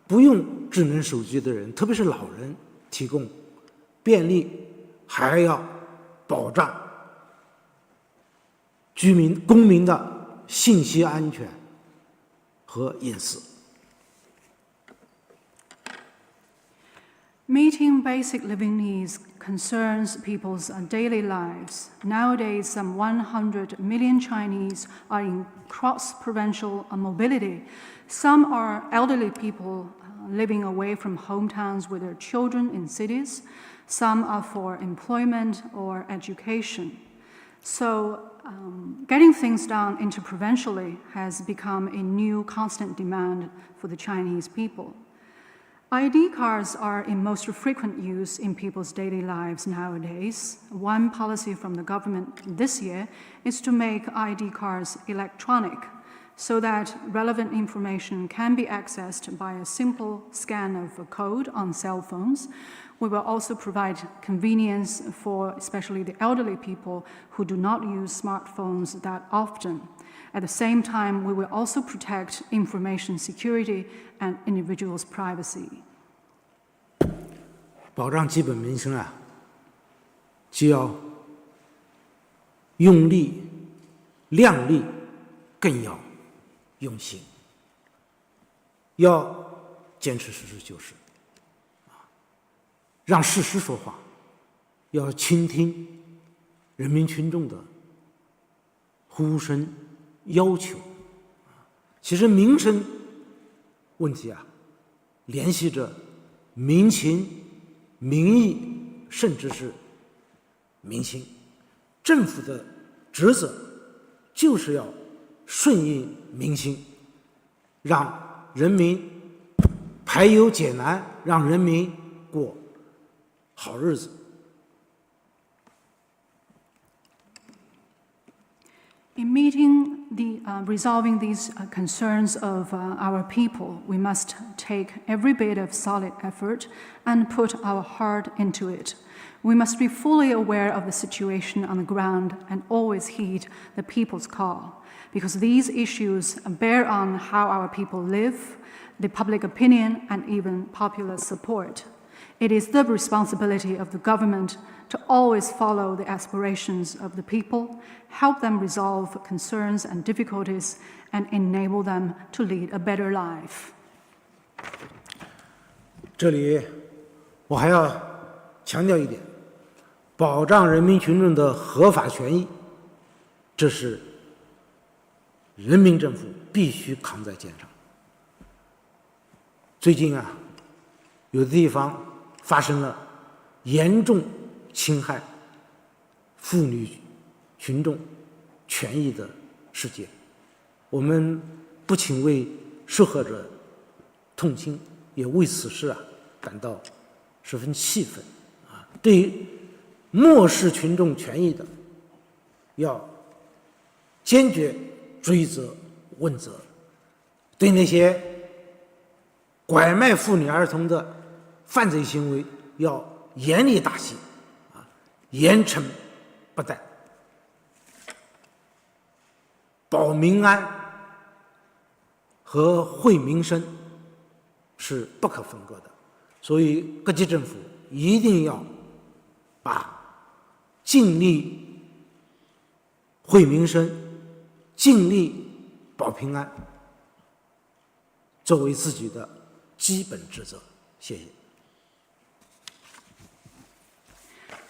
不用智能手机的人，特别是老人，提供便利，还要保障公民的信息安全和隐私。Meeting basic living needs concerns people's daily lives. Nowadays, some 100 million Chinese are in cross-provincial mobility. Some are elderly people living away from hometowns with their children in cities. Some are for employment or education. So, getting things done interprovincially has become a new constant demand for the Chinese people. ID cards are in most frequent use in people's daily lives nowadays. One policy from the government this year is to make ID cards electronic so that relevant information can be accessed by a simple scan of a code on cell phones. We will also provide convenience for especially the elderly people who do not use smartphones that often. At the same time, we will also protect information security and individuals' privacy. 保障基本民生啊，就要用力、量力，更要用心，要坚持实事求是，让事实说话，要倾听人民群众的呼声、要求。其实民生问题啊，联系着民情、民意，甚至是民心。政府的职责就是要顺应民心，让人民排忧解难，让人民过好日子。In meeting resolving these concerns of our people, we must take every bit of solid effort and put our heart into it. We must be fully aware of the situation on the ground and always heed the people's call, because these issues bear on how our people live, the public opinion, and even popular support. It is the responsibility of the government to always follow the aspirations of the people, help them resolve concerns and difficulties, and enable them to lead a better life. 这里我还要强调一点，保障人民群众的合法权益，这是人民政府必须扛在肩上。最近啊，有的地方发生了严重侵害妇女群众权益的事件，我们不仅为受害者痛心，也为此事感到十分气愤对于漠视群众权益的，要坚决追责问责；对那些拐卖妇女儿童的犯罪行为，要严厉打击，严惩不贷。保民安和惠民生是不可分割的，所以各级政府一定要把尽力惠民生、尽力保平安作为自己的基本职责。谢谢。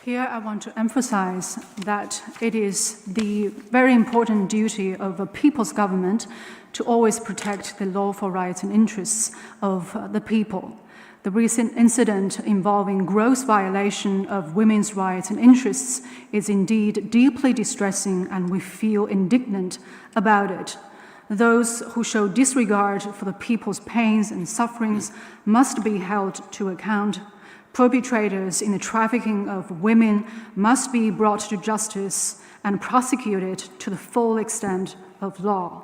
Here I want to emphasize that it is the very important duty of a people's government to always protect the lawful rights and interests of the people. The recent incident involving gross violation of women's rights and interests is indeed deeply distressing, and we feel indignant about it. Those who show disregard for the people's pains and sufferings must be held to account. Perpetrators in the trafficking of women must be brought to justice and prosecuted to the full extent of law.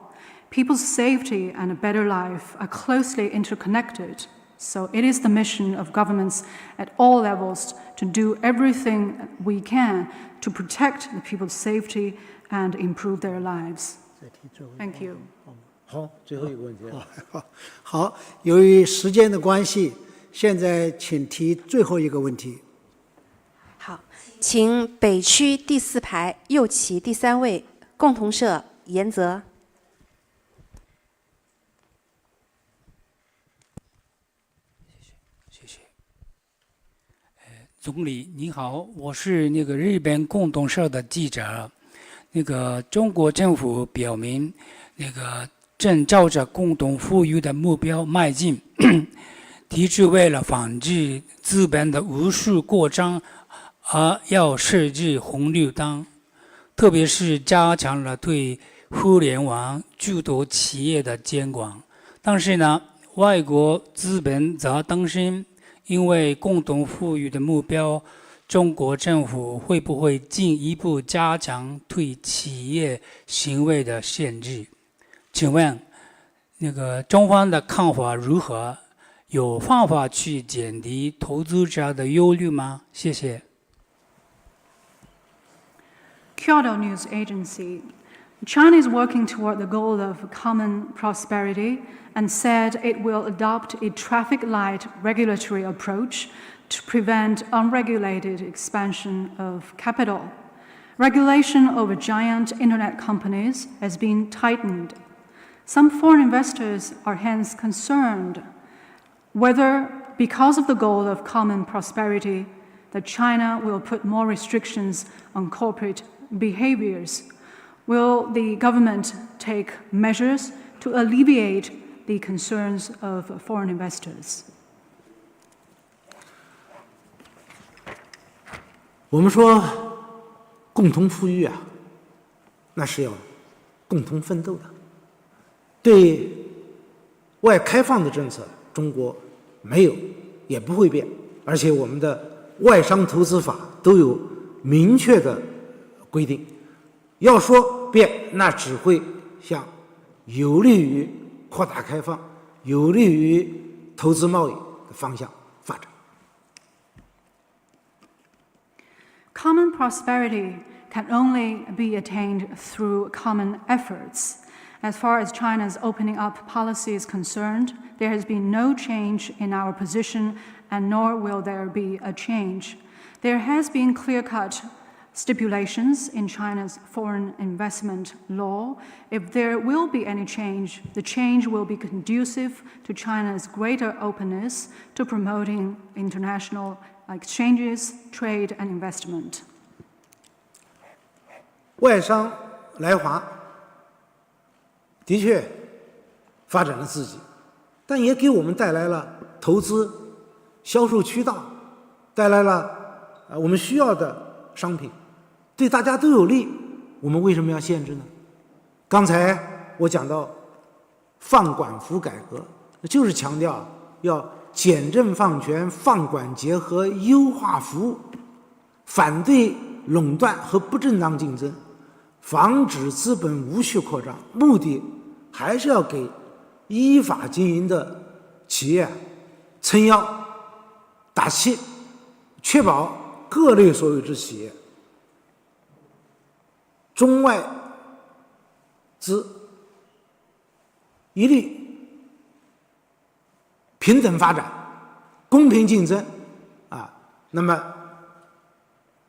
People's safety and a better life are closely interconnected, so it is the mission of governments at all levels to do everything we can to protect the people's safety and improve their lives. Thank you. 好，最后一个问题。好，由于时间的关系，现在请提最后一个问题。好，请北区第4排右旗第3位共同社严泽。谢谢。总理你好，我是日本共同社的记者。中国政府表明，正照着共同富裕的目标迈进。提出为了防止资本的无序扩张而要设置红绿灯，特别是加强了对互联网巨头企业的监管。但是呢，外国资本则担心，因为共同富裕的目标，中国政府会不会进一步加强对企业行为的限制？请问，中方的看法如何？有方法去减低投资者的忧虑吗？谢谢。Kyoto News Agency. China is working toward the goal of common prosperity and said it will adopt a traffic light regulatory approach to prevent unregulated expansion of capital. Regulation over giant internet companies has been tightened. Some foreign investors are hence concerned whether, because of the goal of common prosperity, that China will put more restrictions on corporate behaviors. Will the government take measures to alleviate the concerns of foreign investors? 我们说，共同富裕那是要共同奋斗的。对外开放的政策，中国没有，也不会变，而且我们的外商投资法都有明确的规定。要说变，那只会向有利于扩大开放、有利于投资贸易的方向发展。Common prosperity can only be attained through common efforts. As far as China's opening up policy is concerned, there has been no change in our position, and nor will there be a change. There has been clear-cut stipulations in China's foreign investment law. If there will be any change, the change will be conducive to China's greater openness to promoting international exchanges, trade, and investment. 外商来华的确发展了自己，但也给我们带来了投资、销售渠道，带来了我们需要的商品，对大家都有利。我们为什么要限制呢？刚才我讲到放管服改革，就是强调要简政放权、放管结合、优化服务，反对垄断和不正当竞争，防止资本无序扩张，目的还是要给依法经营的企业撑腰打气，确保各类所有制企业中外资一律平等发展、公平竞争啊。那么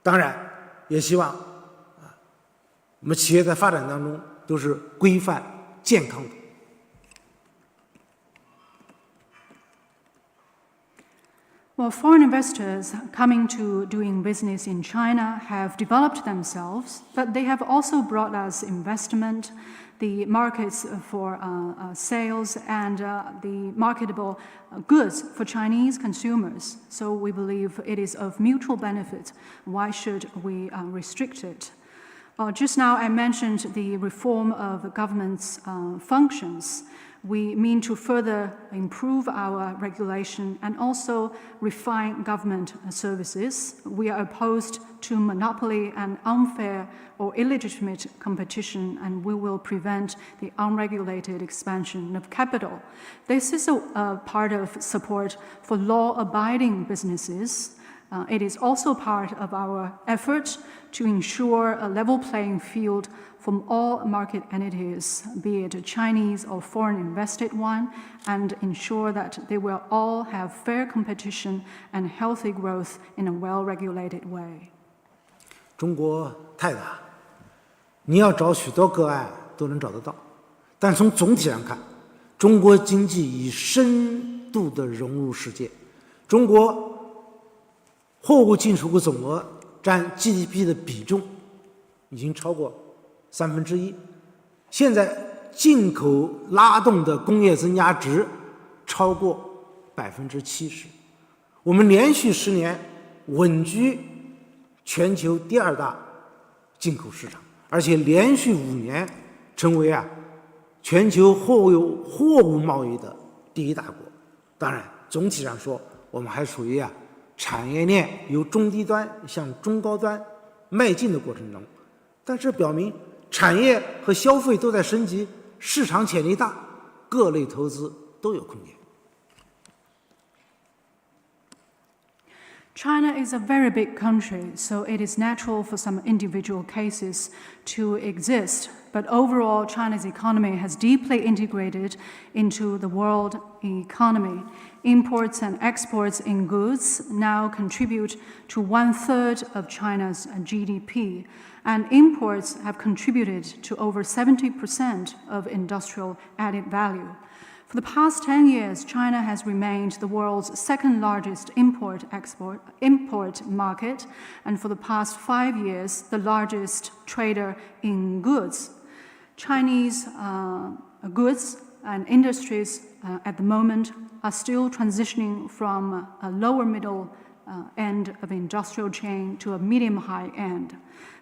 当然也希望我们企业在发展当中都是规范健康的。Well, foreign investors coming to doing business in China have developed themselves, but they have also brought us investment, the markets for sales, and the marketable goods for Chinese consumers. So we believe it is of mutual benefit. Why should we restrict it? Just now I mentioned the reform of the government's functions. We mean to further improve our regulation and also refine government services. We are opposed to monopoly and unfair or illegitimate competition, and we will prevent the unregulated expansion of capital. This is a part of support for law-abiding businesses. It is also part of our effort to ensure a level playing field from all market entities, be it a Chinese or foreign invested one, and ensure that they will all have fair competition and healthy growth in a well-regulated way. 中国太大，你要找许多个案都能找得到，但从总体上看，中国经济已深度地融入世界。中国货物进出口总额占 GDP 的比重已经超过1/3，现在进口拉动的工业增加值超过70%，我们连续10年稳居全球第2大进口市场，而且连续5年成为全球货物贸易的第1大国。当然，总体上说，我们还处于产业链由中低端向中高端迈进的过程中，但这表明产业和消费都在升级，市场潜力大，各类投资都有空间。China is a very big country, so it is natural for some individual cases to exist. But overall, China's economy has deeply integrated into the world economy. Imports and exports in goods now contribute to 1/3 of China's GDP, and imports have contributed to over 70% of industrial added value. For the past 10 years, China has remained the world's second largest import market, and for the past 5 years, the largest trader in goods. Chinese goods and industries at the moment are still transitioning from a lower middle end of industrial chain to a medium-high end.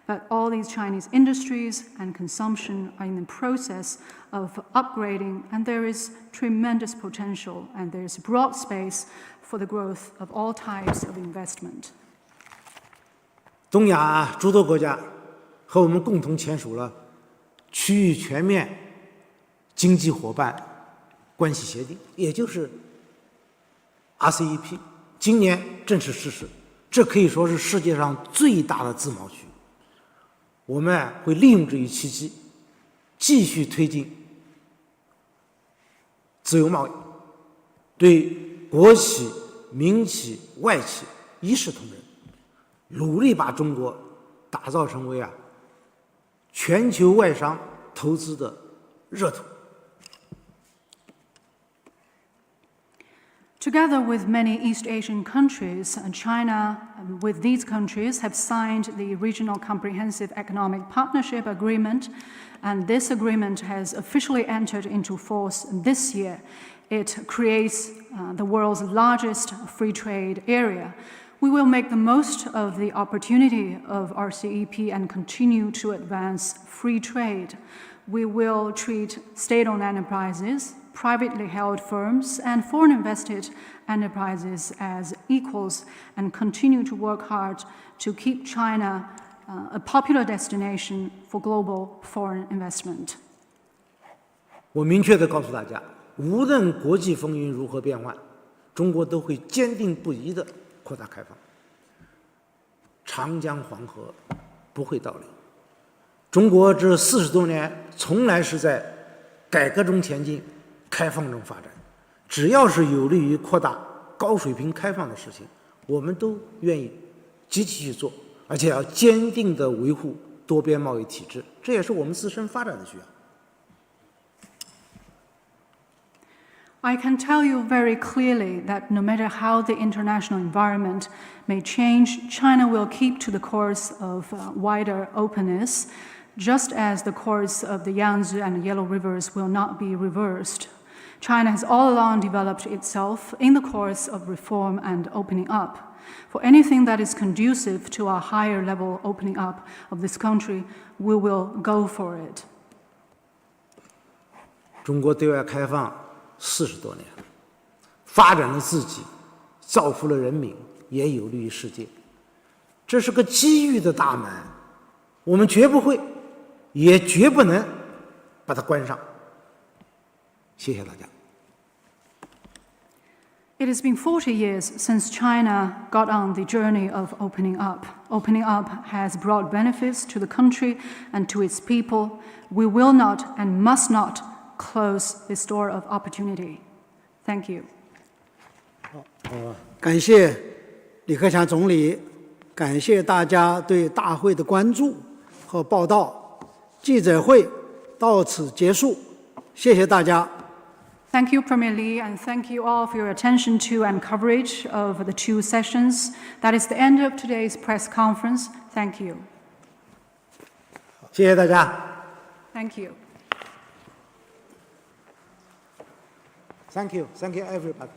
But all these Chinese industries and consumption are in the process of upgrading, and there is tremendous potential, and there is broad space for the growth of all types of investment. 东亚诸多国家和我们共同签署了区域全面经济伙伴关系协定，也就是 RCEP， 今年正式实施。这可以说是世界上最大的自贸区。我们会利用这一契机，继续推进自由贸易，对国企、民企、外企一视同仁，努力把中国打造成为全球外商投资的热土。Together with many East Asian countries, China, with these countries, have signed the Regional Comprehensive Economic Partnership Agreement, and this agreement has officially entered into force this year. It creates the world's largest free trade area. We will make the most of the opportunity of RCEP and continue to advance free trade. We will treat state-owned enterprises, privately held firms, and foreign invested enterprises as equals and continue to work hard to keep China a popular destination for global foreign investment. 我明确地告诉大家，无论国际风云如何变幻，中国都会坚定不移地扩大开放。长江黄河不会倒流。中国这40多年从来是在改革中前进，开放中发展。只要是有利于扩大高水平开放的事情，我们都愿意积极去做，而且要坚定地维护多边贸易体制，这也是我们自身发展的需要。I can tell you very clearly that no matter how the international environment may change, China will keep to the course of wider openness, just as the course of the Yangtze and Yellow Rivers will not be reversed. China has all along developed itself in the course of reform and opening up. For anything that is conducive to a higher level opening up of this country, we will go for it. 中国对外开放40多年，发展了自己，造福了人民，也有利于世界。这是个机遇的大门，我们绝不会，也绝不能把它关上。谢谢大家。It has been 40 years since China got on the journey of opening up. Opening up has brought benefits to the country and to its people. We will not and must not close this door of opportunity. Thank you. 感谢李克强总理，感谢大家对大会的关注和报道。记者会到此结束，谢谢大家。Thank you, Premier Li, and thank you all for your attention to and coverage of the two sessions. That is the end of today's press conference. Thank you. 谢谢大家。Thank you. Thank you. Thank you, everybody.